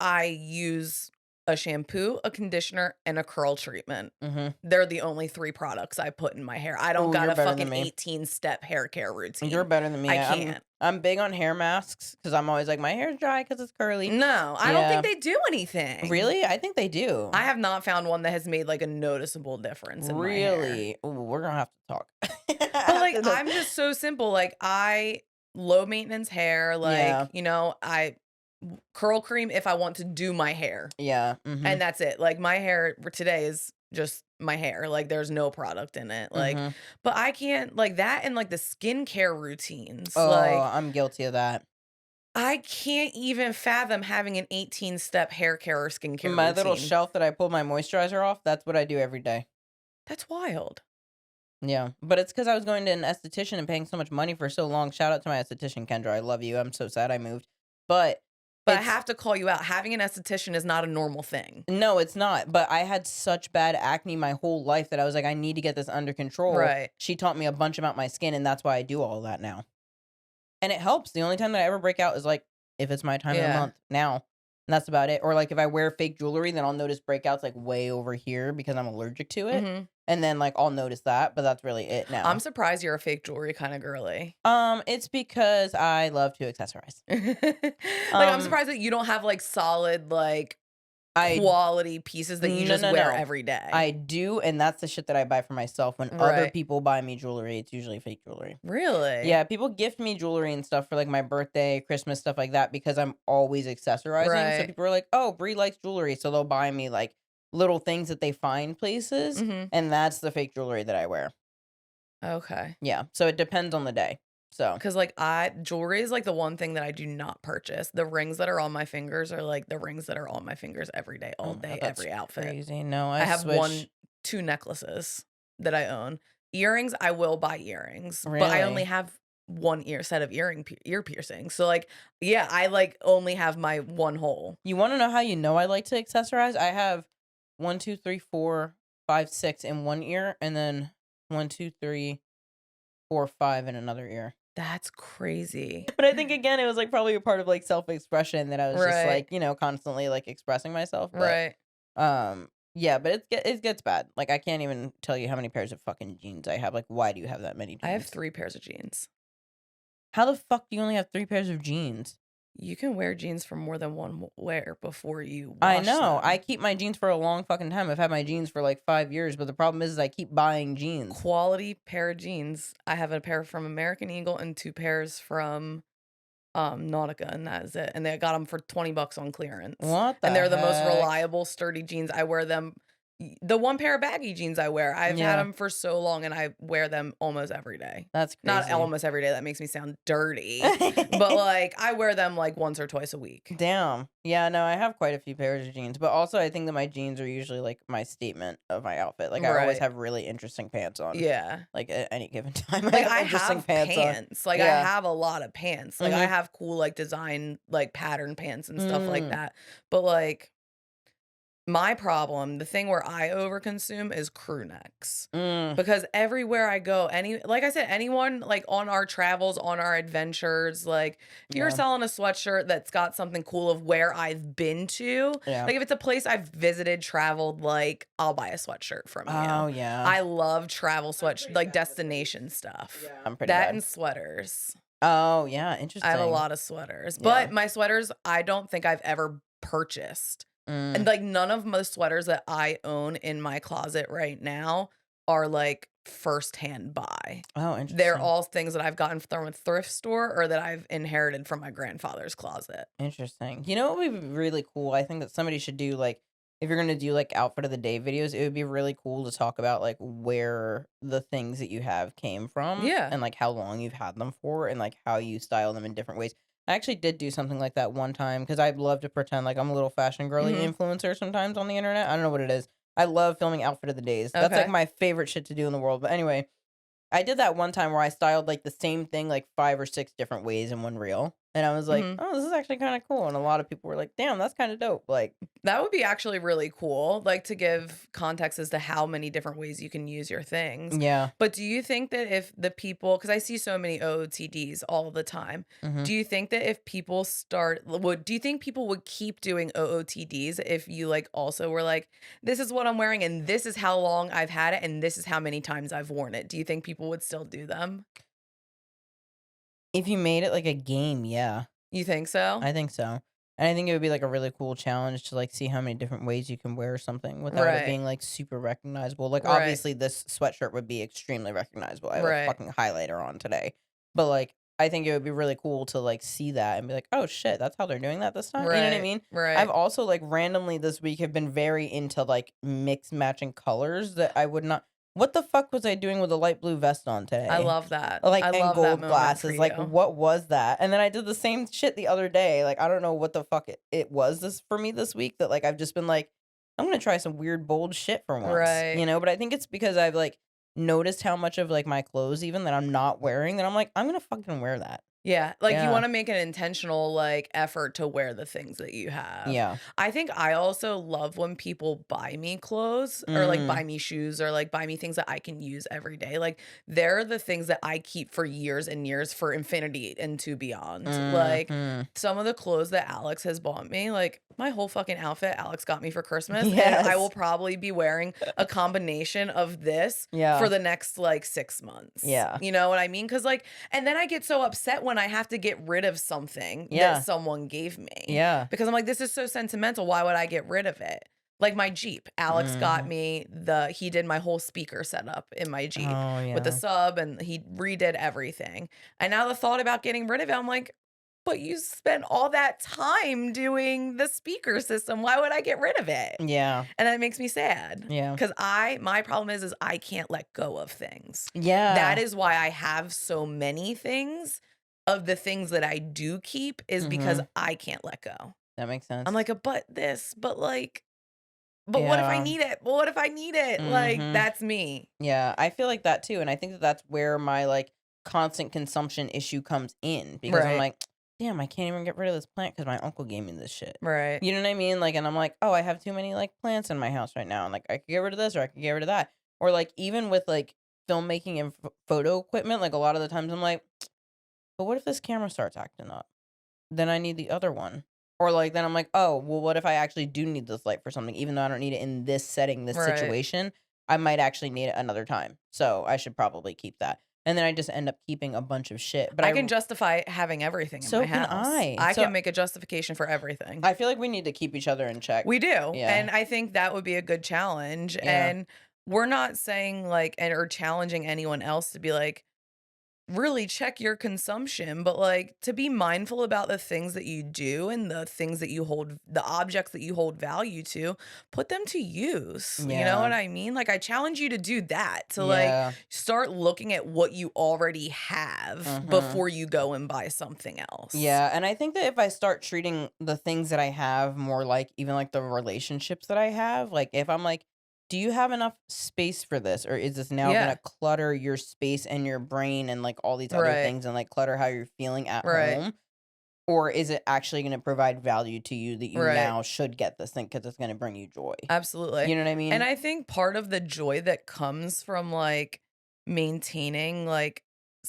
I use a shampoo, a conditioner, and a curl treatment. Mhm. They're the only 3 products I put in my hair. I don't Oh, got you're a better than fucking me. 18-step hair care You're routine. better than me. I I'm can't. I'm big on hair masks because I'm always like my hair's dry because it's curly. No, I don't think Yeah. they do anything. Really? I think they do. I have not found one that has made, like, a noticeable difference in my hair. Really? Ooh, we're gonna have to talk But, like, after this. I'm just so simple, like, I low maintenance hair, Yeah. I curl cream if I want to do my hair, Yeah. and Mhm. that's it. Like, my hair for today is just my hair, like, there's no product in it, like, Mhm. but I can't like, that and, like, the skincare routines, Oh, like, I'm guilty of that. I can't even fathom having an 18-step hair care or skincare My little routine. shelf that I pull my moisturizer off, that's what I do every day. That's wild. Yeah, but it's because I was going to an esthetician and paying so much money for so long. Shout out to my esthetician, Kendra. I love you. I'm so sad I moved. But But I it's have to call you out, having an esthetician is not a normal thing. no, it's not. But I had such bad acne my whole life that I was like, I need to get this under control. Right. She taught me a bunch about my skin, and that's why I do all that now. And it helps. The only time that I ever break out is like if it's my time of the Yeah. month now. And that's about it. Or like if I wear fake jewelry, then I'll notice breakouts like way over here because I'm allergic to it. Mhm. And then like I'll notice that, but that's really it I'm now. surprised you're a fake jewelry kinda girly. It's because I love to accessorize. Like, I'm Um, surprised that you don't have, like, solid, like, I quality pieces that you no, just no, wear no. every day. I do, and that's the shit that I buy for myself. When other Right. people buy me jewelry, it's usually fake jewelry. Really? Yeah, people gift me jewelry and stuff for like my birthday, Christmas, stuff like that because I'm always accessorizing. So Right. people are like, "Oh, Brie likes jewelry," so they'll buy me like little things that they find places, Mhm. and that's the fake jewelry that I wear. Okay. Yeah, so it depends on the day. So, 'Cause, like, I jewelry is, like, the one thing that I do not purchase. The rings that are on my fingers are, like, the rings that are on my fingers every day, oh all my god, day, that's every outfit. crazy. No, I I have switch. 2 necklaces that I own. Earrings, I will buy earrings, but I only Really. have 1 set of ear piercings. So, like, yeah, I, like, only have my 1 hole. You want to know how you know I like to accessorize? I have one, two, three, four, five, six in one ear, and then one, two, three, four, five in another ear. That's crazy. But I think again, it was like probably a part of like self expression that I was just Right, like constantly like expressing myself. But right. yeah, but it gets bad. Like I can't even tell you how many pairs of fucking jeans I have. Like, why do you have that many I have jeans? 3 pairs of jeans. How the fuck do you only have 3 pairs of jeans? You can wear jeans for more than 1 wear before you I wash know. I them. keep my jeans for a long fucking time. I've had my jeans for like 5 years, but the problem is I keep buying jeans. Quality pair of jeans. I have a pair from American Eagle and 2 pairs from, Nautica, and that is it, and they got them for $20 on clearance, What and the they're the most heck? reliable, sturdy jeans. I wear them the 1 pair of baggy jeans I wear, I've had Yeah, them for so long, and I wear them almost every day. that's Not crazy. almost every day, that makes me sound dirty, but, like, I wear them, like, once or twice a week. Damn. Yeah, no, I have quite a few pairs of jeans, but also I think that my jeans are usually like my statement of my outfit. Like I always Right. have really interesting pants on. Yeah. Like at any given time, I Like, have I interesting have pants on. pants, like, I Yeah. have a lot of pants, like, I Mhm. have cool, like, design, like, pattern pants and stuff like Mm. that, but, like My problem, the thing where I overconsume is crew necks. Mm, Because everywhere I go, like I said, anyone like on our travels, on our adventures, like if you're yeah, selling a sweatshirt that's got something cool of where I've been to, yeah. like if it's a place I've visited, traveled, like I'll buy a sweatshirt from you. Oh, yeah. I love travel like destination stuff. I'm pretty That bad. and sweaters. Oh, yeah, I have a interesting. lot of sweaters, Yeah. but my sweaters, I don't think I've ever purchased. And Mm. like none of the sweaters that I own in my closet right now are like first-hand buy. Oh, They're interesting. all things that I've gotten from a thrift store or that I've inherited from my grandfather's closet. Interesting. You know what would be really cool? I think that somebody should do like if you're gonna do like outfit of the day videos, it would be really cool to talk about like where the things that you have came from Yeah. and like how long you've had them for and like how you style them in different ways. I actually did do something like that one time because I love to pretend like I'm a little fashion girly Mhm. influencer sometimes on the internet. I don't know what it is. I love filming outfit of the days. That's like Okay. my favorite shit to do in the world. But anyway, I did that one time where I styled, like, the same thing, like, 5 or 6 different ways in one reel, and I was like, Mhm. "Oh, this is actually kinda cool," and a lot of people were like, "Damn, that's kinda dope," like That would be actually really cool, like, to give context as to how many different ways you can use your things. yeah, But do you think that if the people, because I see so many OOTDs all the time, mhm. do you think that if people do you think people would keep doing OOTDs if you, like, also were like, "This is what I'm wearing, and this is how long I've had it, and this is how many times I've worn it." Do you think people would still do them? If you made it like a game, yeah, You think so? I think so, and I think it would be, like, a really cool challenge to, like, see how many different ways you can wear something without it Right. being, like, super recognizable, like, Right. obviously, this sweatshirt would be extremely recognizable, I have a Right. fucking highlighter on today, but, like, I think it would be really cool to, like, see that and be like, "Oh, shit, that's how they're doing that this time?" You know what I Right. mean? I've Right. also, like, randomly this week have been very into, like, mix matching colors that I would not what the fuck was I doing with a light blue vest on I today? love that. Like, I and love that gold moment for glasses, like, you. what was that? And then I did the same shit the other day, like, I don't know what the fuck it was this for me this week that, like, I've just been like, "I'm gonna try some weird, bold shit for once," Right. you know? But I think it's because I've, like, noticed how much of, like, my clothes even that I'm not wearing that I'm like, "I'm gonna fucking wear that." Yeah, like, you Yeah. wanna make an intentional, like, effort to wear the things that you have. Yeah. I think I also love when people buy me clothes or, like, buy Mm. me shoes or, like, buy me things that I can use every day, like, they're the things that I keep for years and years for infinity and to beyond. Like, Mhm. some of the clothes that Alex has bought me, like, my whole fucking outfit Alex got me for Christmas, and I will Yes. probably be wearing a combination of this for Yeah. the next, like, 6 months. Yeah. You know what I mean? Because like, and then I get so upset when I have to get rid of something that Yeah. someone gave me Yeah. because I'm like, this is so sentimental. Why would I get rid of it? Like my Jeep, Alex got Mhm. me he did my whole speaker setup in my Jeep Oh, with the yeah. sub and he redid everything. And now the thought about getting rid of it, I'm like, but you spent all that time doing the speaker system. Why would I get rid of it? Yeah. And that makes me sad Yeah. because my problem is I can't let go of things. That Yeah. is why I have so many things of the things that I do keep is because Mhm. I can't let go. That makes I'm sense. like, but this, but like, but what if I Yeah. need it? But what if I need it? Like, Mhm. that's me. Yeah, I feel like that too, and I think that that's where my, like, constant consumption issue comes in because I'm Right. like, "Damn, I can't even get rid of this plant because my uncle gave me this shit." Right. You know what I mean? Like, and I'm like, "Oh, I have too many, like, plants in my house right now, and, like, I could get rid of this or I could get rid of that." Or, like, even with, like, filmmaking and photo equipment, like, a lot of the times I'm like, "But what if this camera starts acting up? Then I need the other one." Or, like, then I'm like, "Oh, well, what if I actually do need this light for something even though I don't need it in this setting, this Right. situation? I might actually need it another time, so I should probably keep that." And then I just end up keeping a bunch of shit, but I can justify having everything in my so can house. I. I So can make a justification for everything. I feel like we need to keep each other in check. We do, Yeah. and I think that would be a good challenge, Yeah. and we're not saying, like or challenging anyone else to be like, really check your consumption, but, like, to be mindful about the things that you do and the objects that you hold value to, put them to use, you know Yeah. what I mean? Like, I challenge you to do that, to, like, Yeah. start looking at what you already have Mhm. before you go and buy something else. Yeah, and I think that if I start treating the things that I have more like even like the relationships that I have, like if I'm like, do you have enough space for this? Or is this now gonna Yeah. clutter your space and your brain and like all these other Right. things and like clutter how you're feeling at Right. home? Or is it actually going to provide value to you that you Right. now should get this thing because it's going to bring you joy? Absolutely. You know what I And mean? I think part of the joy that comes from, like, maintaining, like,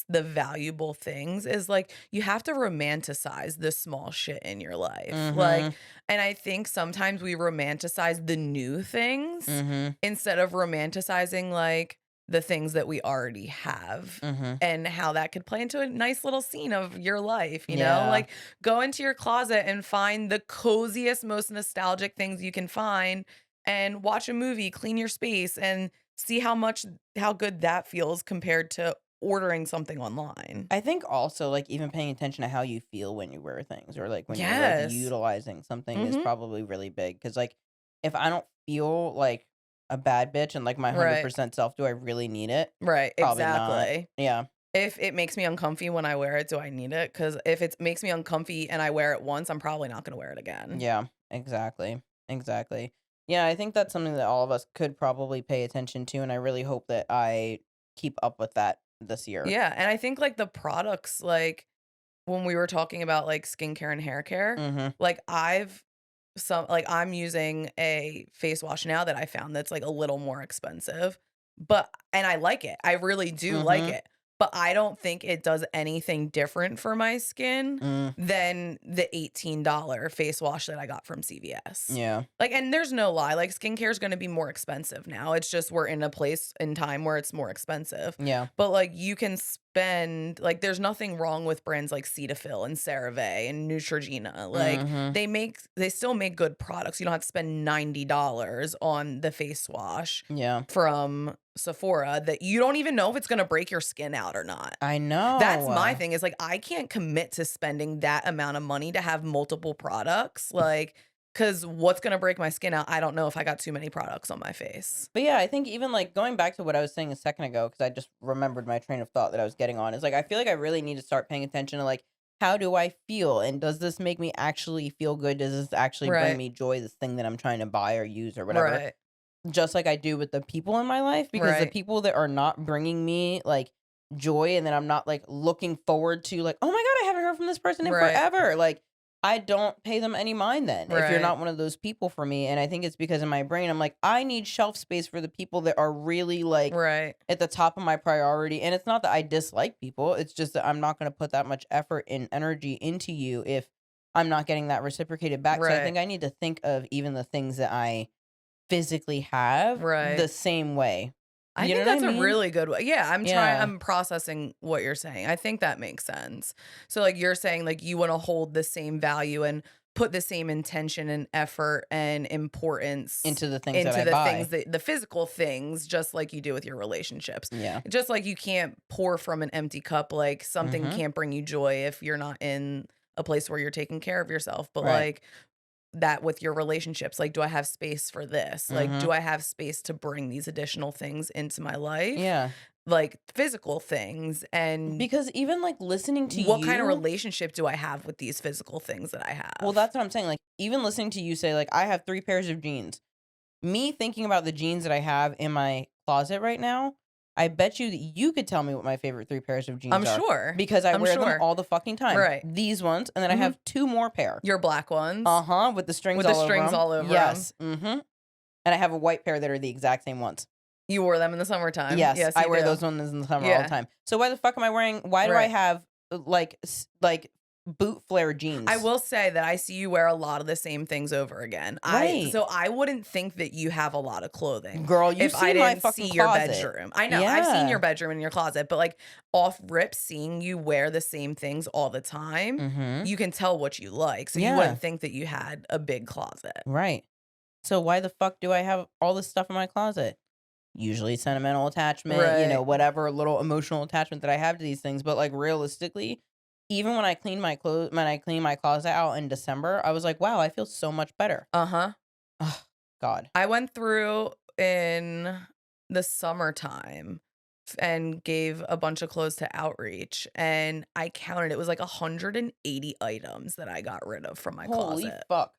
the valuable things is, like, you have to romanticize the small shit in your life. Like, Mm-hmm. and I think sometimes we romanticize the new things Mm-hmm. instead of romanticizing, like, the things that we already have Mm-hmm. and how that could play into a nice little scene of your life, you know? Yeah. Like, go into your closet and find the coziest, most nostalgic things you can find and watch a movie, clean your space, and see how good that feels compared to ordering something online. I think also, like, even paying attention to how you feel when you wear things or, like, when you're, like, Yes. utilizing something is Mhm. probably really big. Because, like, if I don't feel like a bad bitch and, like, my Right. 100% self, do I really need it? Right, Probably not. exactly. Yeah. If it makes me uncomfy when I wear it, do I need it? Because if it makes me uncomfy and I wear it once, I'm probably not gonna wear it again. Yeah. Exactly. Exactly. Yeah, I think that's something that all of us could probably pay attention to, and I really hope that I keep up with that this year. Yeah, and I think, like, the products, like, when we were talking about, like, skincare and hair care, Mhm. like, I'm using a face wash now that I found that's, like, a little more expensive, and I like it. I really do like Mhm. it, but I don't think it does anything different for my skin Mm. than the $18 face wash that I got from CVS. Yeah. Like, and there's no lie, like, skincare is gonna be more expensive now. It's just we're in a place in time where it's more expensive. Yeah. But, like, you can spend like, there's nothing wrong with brands like Cetaphil and CeraVe and Neutrogena. Like, Mhm. they still make good products. You don't have to spend $90 on the face wash Yeah. from Sephora that you don't even know if it's gonna break your skin out or not. I That's my know. thing is, like, I can't commit to spending that amount of money to have multiple products, like, because what's gonna break my skin out, I don't know if I got too many products on my face. But yeah, I think even like going back to what I was saying a second ago, because I just remembered my train of thought that I was getting on, is like I feel like I really need to start paying attention to like how do I feel and does this make me actually feel good? Does this actually bring Right, me joy? This thing that I'm trying to buy or use or whatever. right, Just like I do with the people in my life, because the right, people that are not bringing me like joy and then I'm not like looking forward to like, oh my God, I haven't heard from this person in right, forever. Like I don't pay them any mind then if you're right, not one of those people for me. And I think it's because in my brain, I'm like, I need shelf space for the people that are really like right, at the top of my priority. And it's not that I dislike people, it's just that I'm not going to put that much effort and energy into you if I'm not getting that reciprocated back. So I right, think I need to think of even the things that I physically have the right. same way. I You know think what I that's a mean? really good way. Yeah, Yeah. I'm processing what you're saying. I think that makes sense. So, like, you're saying, like, you wanna hold the same value and put the same intention and effort and importance Into the things that into I the things buy. that the physical things, just like you do with your relationships. Yeah. Just like you can't pour from an empty cup, like, something Mhm. can't bring you joy if you're not in a place where you're taking care of yourself, but, Right. like, that with your relationships, like, do I have space for this? Like, Mhm. do I have space to bring these additional things into my life? Yeah. Like, physical things, and Because even, like, listening to what kind of you relationship do I have with these physical things that I well, have? that's what I'm saying, like, even listening to you say, like, "I have 3 pairs of jeans." Me thinking about the jeans that I have in my closet right now, I bet you that you could tell me what my favorite 3 pairs of jeans I'm are sure. because I I'm wear them sure. all the fucking time. Right. These ones, and then I Mhm. have 2 more pair. Your black ones Uh-huh, with the strings with the all over strings them. all over them. Yes, mhm, and I have a white pair that are the exact same ones. You wore them in the summertime. Yes, Yes, I you wear do. those ones in the summer all the Yeah. time. So why the fuck am I wearing why do I Right. have, like, boot flare I jeans? will say that I see you wear a lot of the same things over again. Right. I wouldn't think that you have a lot of clothing Girl, you if I see my didn't see fucking your closet. bedroom. I know, I've seen your Yeah. bedroom and your closet, but, like, off rip, seeing you wear the same things all the time, Mhm. you can tell what you like, so you Yeah. wouldn't think that you had a big closet. Right. So why the fuck do I have all this stuff in my closet? Usually sentimental attachment, Right. whatever little emotional attachment that I have to these things, but, like, realistically, even when I clean my closet out in December, I was like, "Wow, I feel so much better." Uh-huh. Ugh, God. I went through in the summertime and gave a bunch of clothes to Outreach, and I counted, it was like 180 items that I got rid of from my Holy closet. fuck.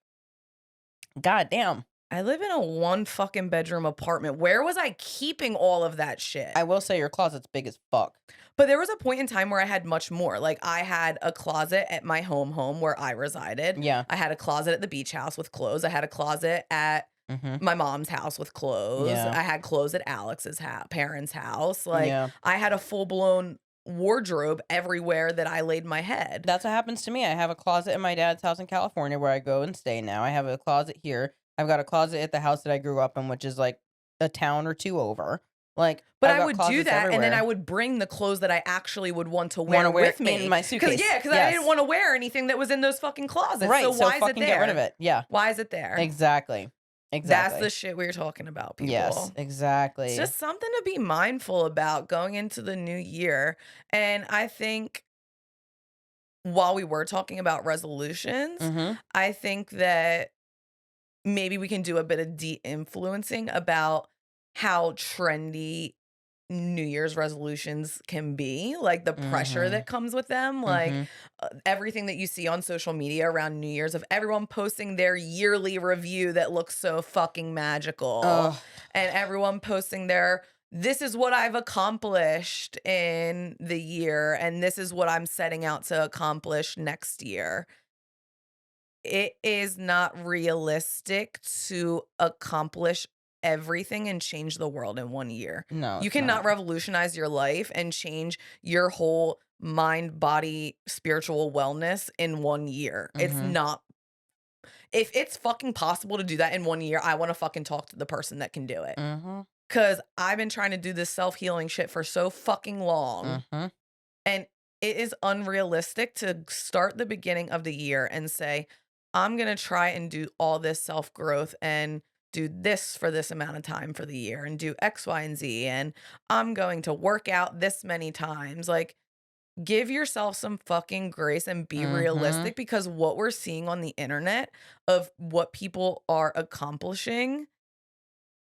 God damn. I live in a one fucking bedroom apartment. Where was I keeping all of that shit? I will say your closet's big as fuck. But there was a point in time where I had much more. Like, I had a closet at my home where I resided. Yeah. I had a closet at the beach house with clothes. I had a closet at my mom's house with clothes. Yeah. I had clothes at Alex's parents' house. Like, Yeah. I had a full-blown wardrobe everywhere that I laid my head. That's what happens to me. I have a closet in my dad's house in California where I go and stay now. I have a closet here. I've got a closet at the house that I grew up in, which is like a town or two over. Like, But I've I got would do closets that, and then everywhere. I would bring the clothes that I actually would want to wear Wanna wear with me in my suitcase. Because I Yes. didn't want to wear anything that was in those fucking closets. Right, So so why is it fucking get rid of there? it. Yeah. Why is it there? Exactly. That's Exactly. the shit we were talking about, people. Yes, exactly. It's just something to be mindful about going into the new year. And I think while we were talking about resolutions, I think that maybe we can do a bit of de-influencing about how trendy New Year's resolutions can be, like the pressure that comes with them, like everything that you see on social media around New Year's of everyone posting their yearly review that looks so fucking magical, Ugh. and everyone posting their this is what I've accomplished in the year, and this is what I'm setting out to accomplish next year. It is not realistic to accomplish everything and change the world in 1 year. No, You it's cannot not. revolutionize your life and change your whole mind, body, spiritual wellness in 1 year. It's not. If it's fucking possible to do that in 1 year, I want to fucking talk to the person that can do it. Cause I've been trying to do this self-healing shit for so fucking long. And it is unrealistic to start the beginning of the year and say, I'm going to try and do all this self-growth and do this for this amount of time for the year and do X, Y, and Z. And I'm going to work out this many times. Like, give yourself some fucking grace and be realistic, because what we're seeing on the internet of what people are accomplishing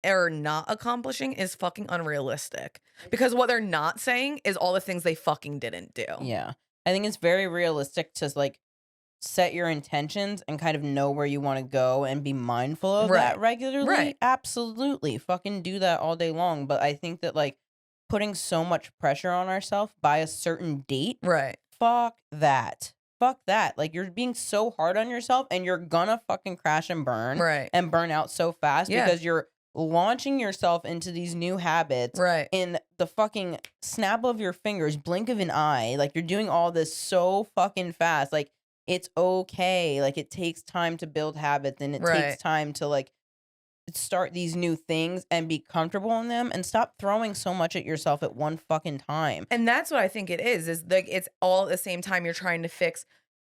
or not accomplishing is fucking unrealistic, because what they're not saying is all the things they fucking didn't do. Yeah. I think it's very realistic to like set your intentions and kind of know where you want to go and be mindful of that regularly. Right. Absolutely. Fucking do that all day long. But I think that like putting so much pressure on ourselves by a certain date. Right. Fuck that. Fuck that. Like, you're being so hard on yourself and you're gonna fucking crash and burn. Right. And burn out so fast because you're launching yourself into these new habits in the fucking snap of your fingers, blink of an eye. Like, you're doing all this so fucking fast. Like, it's okay. Like, it takes time to build habits, and it takes time to like start these new things and be comfortable in them, and stop throwing so much at yourself at one fucking time. And that's what I think it is like it's all at the same time you're trying to fix.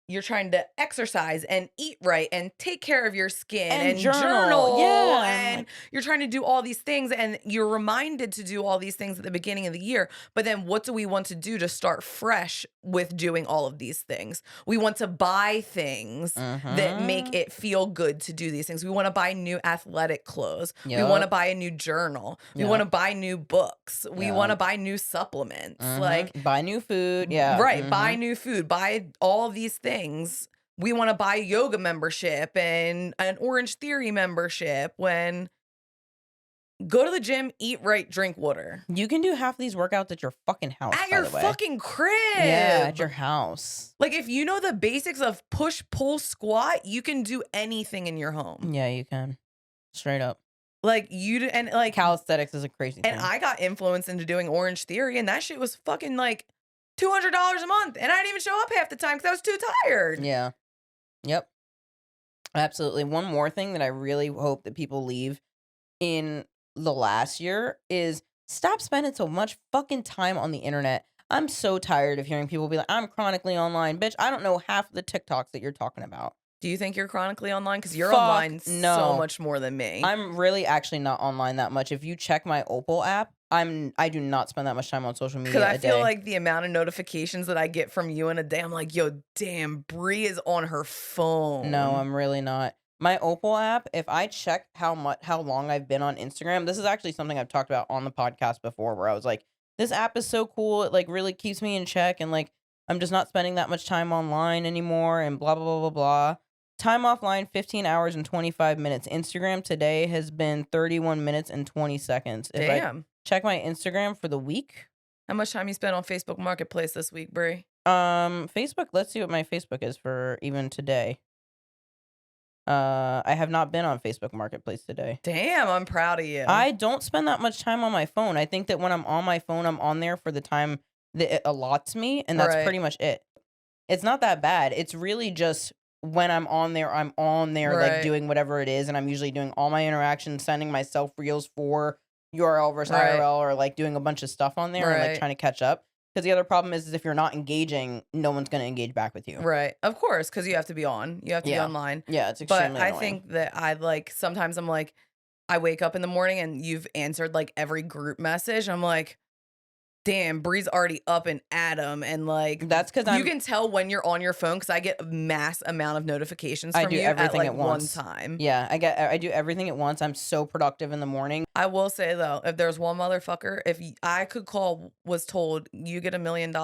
You're trying to exercise and eat right and take care of your skin and journal. Yeah. And you're trying to do all these things, and you're reminded to do all these things at the beginning of the year. But then what do we want to do to start fresh with doing all of these things? We want to buy things that make it feel good to do these things. We want to buy new athletic clothes. We want to buy a new journal. We want to buy new books. We want to buy new supplements. Like, buy new food. Yeah. Right. Buy new food. Buy all these things. We want to buy yoga membership and an Orange Theory membership. When go to the gym, eat right, drink water. You can do half these workouts at your fucking house. At your fucking crib. Yeah, at your house. Like, if you know the basics of push, pull, squat, you can do anything in your home. Yeah, you can. Straight up. Like, calisthenics is a crazy thing. And I got influenced into doing Orange Theory, and that shit was fucking like $200 a month, and I didn't even show up half the time because I was too tired. Yeah. Yep. Absolutely. One more thing that I really hope that people leave in the last year is stop spending so much fucking time on the internet. I'm so tired of hearing people be like, I'm chronically online. Bitch, I don't know half the TikToks that you're talking about. Do you think you're chronically online? Because you're online so much more than me. I'm really actually not online that much. If you check my Opal app, I do not spend that much time on social media. Because I feel like the amount of notifications that I get from you in a day, I'm like, yo, damn, Bree is on her phone. No, I'm really not. My Opal app, if I check how long I've been on Instagram, this is actually something I've talked about on the podcast before, where I was like, this app is so cool. It like really keeps me in check, and like I'm just not spending that much time online anymore, and blah blah blah blah blah. Time offline, 15 hours and 25 minutes. Instagram today has been 31 minutes and 20 seconds. If I Damn. check my Instagram for the week. How much time you spent on Facebook Marketplace this week, Brie? Facebook, let's see what my Facebook is for even today. I have not been on Facebook Marketplace today. Damn, I'm proud of you. I don't spend that much time on my phone. I think that when I'm on my phone, I'm on there for the time that it allots me, and that's pretty much it. It's not that bad. It's really just when I'm on there, like doing whatever it is, and I'm usually doing all my interactions, sending myself reels for URL versus IRL, or like doing a bunch of stuff on there and like trying to catch up. Because the other problem is if you're not engaging, no one's going to engage back with you. Right. Of course, because you have to be on. You have to be online. Yeah, it's extremely annoying. I think that sometimes I'm like, I wake up in the morning and you've answered like every group message. I'm like, damn, Bree's already up and at 'em, and like that's because you can tell when you're on your phone because I get a mass amount of notifications from you everything at once. one time. Yeah, I do everything at once. I'm so productive in the morning. I will say though, if there's one motherfucker, if I could call, was told you get $1 million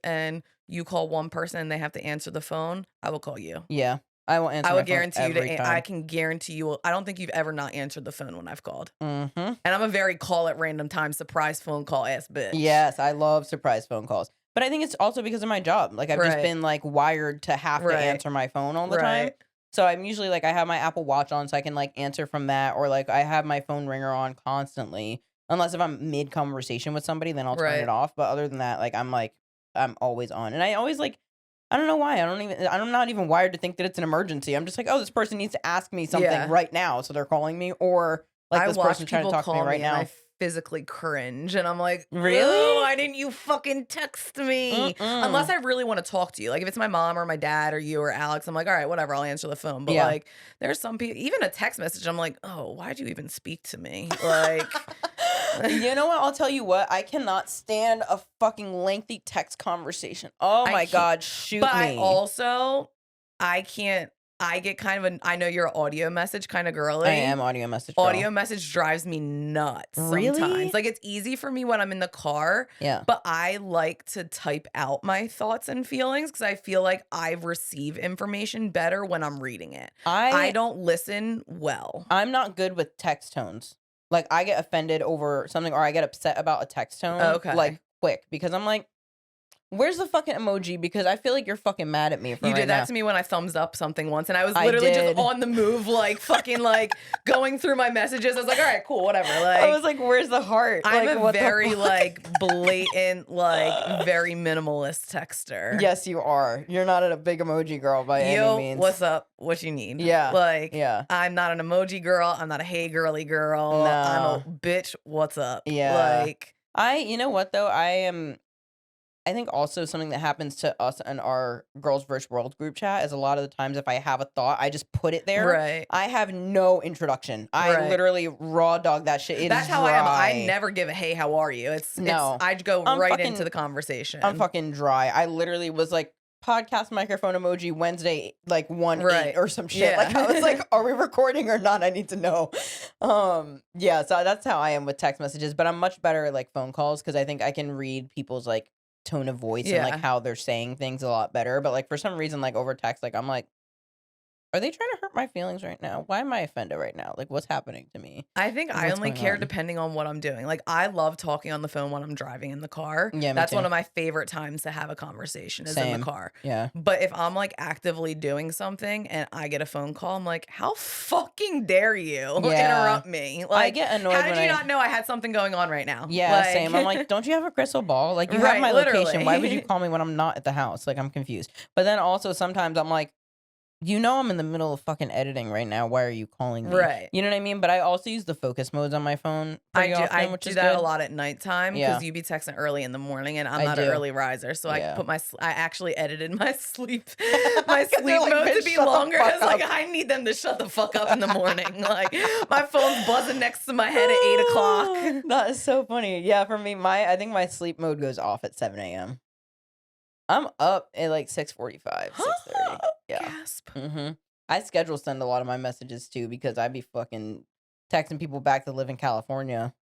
and you call one person and they have to answer the phone, I will call you. Yeah. I will answer. I would guarantee you time. I can guarantee you. I don't think you've ever not answered the phone when I've called. Mm-hmm. And I'm a very call at random time, surprise phone call ass bitch. Yes, I love surprise phone calls. But I think it's also because of my job. Like I've just been like wired to have to answer my phone all the time. So I'm usually like I have my Apple Watch on so I can like answer from that, or like I have my phone ringer on constantly. Unless if I'm mid conversation with somebody, then I'll turn it off. But other than that, like I'm always on. And I always like, I don't know why. I'm not even wired to think that it's an emergency. I'm just like, oh, this person needs to ask me something right now, so they're calling me, or like this person's trying to talk to me right now. I physically cringe, and I'm like, really? Why didn't you fucking text me? Unless I really want to talk to you. Like if it's my mom or my dad or you or Alex, I'm like, all right, whatever, I'll answer the phone. But like, there's some people, even a text message, I'm like, oh, why'd you even speak to me? Like. You know what? I'll tell you what. I cannot stand a fucking lengthy text conversation. Oh my God, shoot me. But I also, I can't. I get kind of I know you're an audio message kind of girly. I am audio message girl. Audio message drives me nuts sometimes. Like it's easy for me when I'm in the car. Yeah. But I like to type out my thoughts and feelings because I feel like I receive information better when I'm reading it. I don't listen well. I'm not good with text tones. Like I get offended over something, or I get upset about a text tone like quick, because I'm like, where's the fucking emoji? Because I feel like you're fucking mad at me for You did that now. to me when I thumbs up something once, and I was literally just on the move, like fucking like going through my messages. I was like, all right, cool, whatever. Like I was like, where's the heart? I'm a very like blatant, like very minimalist texter. Yes, you are. You're not a big emoji girl by any means. What's up? What you need? Yeah. Like, I'm not an emoji girl. I'm not a hey girly girl. No. I'm a bitch. What's up? Yeah. Like, you know what though? I think also something that happens to us in our Girls vs. World group chat is a lot of the times if I have a thought, I just put it there. Right. I have no introduction. I literally raw dog that shit. That's how I am. I never give a hey, how are you? I go right into the conversation. I'm fucking dry. I literally was like, podcast microphone emoji Wednesday, like 1-8 or some shit. Yeah. Like I was like, are we recording or not? I need to know. Yeah, so that's how I am with text messages, but I'm much better at like phone calls because I think I can read people's like tone of voice and like how they're saying things a lot better. But like for some reason, like over text, like I'm like, are they trying to hurt my feelings right now? Why am I offended right now? Like what's happening to me? I think I only care depending on what I'm doing. Like I love talking on the phone when I'm driving in the car. Yeah, that's one of my favorite times to have a conversation is in the car. Yeah. But if I'm like actively doing something and I get a phone call, I'm like, how fucking dare you interrupt me? Like I get annoyed. How did you not know I had something going on right now? Yeah, like, same. I'm like, don't you have a crystal ball? Like you have my location. Why would you call me when I'm not at the house? Like I'm confused. But then also sometimes I'm like, you know I'm in the middle of fucking editing right now. Why are you calling me? Right. You know what I mean? But I also use the focus modes on my phone I which do is that good. a lot at nighttime because you be texting early in the morning and I'm not an early riser. So I actually edited my sleep mode to be longer. I was like, I need them to shut the fuck up in the morning. Like my phone's buzzing next to my head at 8 o'clock. That is so funny. Yeah, for me, I think my sleep mode goes off at 7 a.m. I'm up at like 6:45, 6:30. Yeah. Gasp. I schedule send a lot of my messages too because I be fucking texting people back that live in California.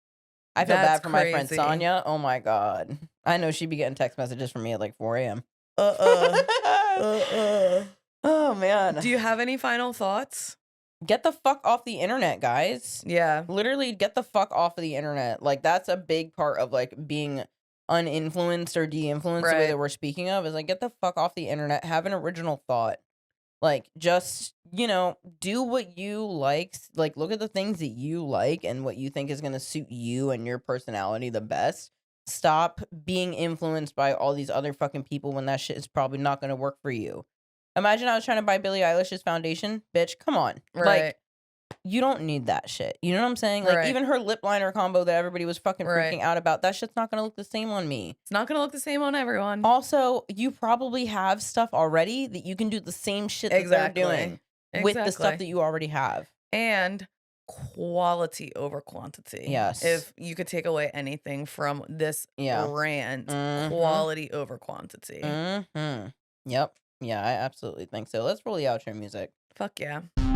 I feel bad for my friend Sonia. Oh my God. I know she'd be getting text messages from me at like 4 a.m. Oh, man. Do you have any final thoughts? Get the fuck off the internet, guys. Yeah. Literally get the fuck off of the internet. Like, that's a big part of, like, being uninfluenced or de-influenced, the way that we're speaking of, is, like, get the fuck off the internet. Have an original thought. Like, just, do what you like. Like, look at the things that you like and what you think is going to suit you and your personality the best. Stop being influenced by all these other fucking people when that shit is probably not going to work for you. Imagine I was trying to buy Billie Eilish's foundation. Bitch, come on. Like, you don't need that shit. You know what I'm saying? Like, even her lip liner combo that everybody was fucking freaking out about, that shit's not going to look the same on me. It's not going to look the same on everyone. Also, you probably have stuff already that you can do the same shit that they're doing with the stuff that you already have. And quality over quantity. Yes. If you could take away anything from this brand, quality over quantity. Mm-hmm. Yep. Yeah, I absolutely think so. Let's roll the outro music. Fuck yeah. Seriously?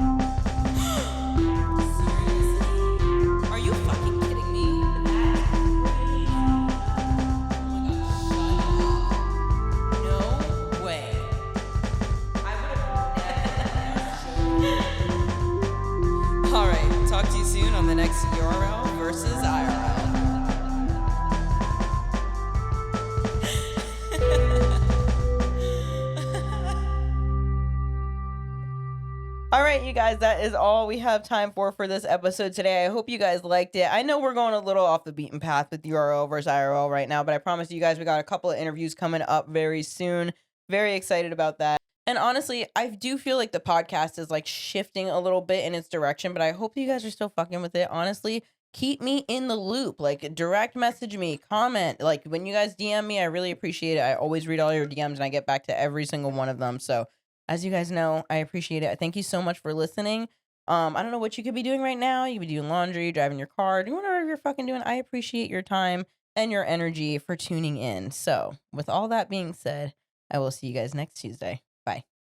Are you fucking kidding me? No way. All right, talk to you soon on the next URL versus IRL. All right, you guys, that is all we have time for this episode today. I hope you guys liked it. I know we're going a little off the beaten path with URL versus IRL right now, but I promise you guys we got a couple of interviews coming up very soon. Very excited about that. And honestly, I do feel like the podcast is like shifting a little bit in its direction, but I hope you guys are still fucking with it. Honestly, keep me in the loop. Like, direct message me, comment. Like, when you guys DM me, I really appreciate it. I always read all your DMs and I get back to every single one of them. So, as you guys know, I appreciate it. Thank you so much for listening. I don't know what you could be doing right now. You could be doing laundry, driving your car, doing whatever you're fucking doing. I appreciate your time and your energy for tuning in. So, with all that being said, I will see you guys next Tuesday. Bye.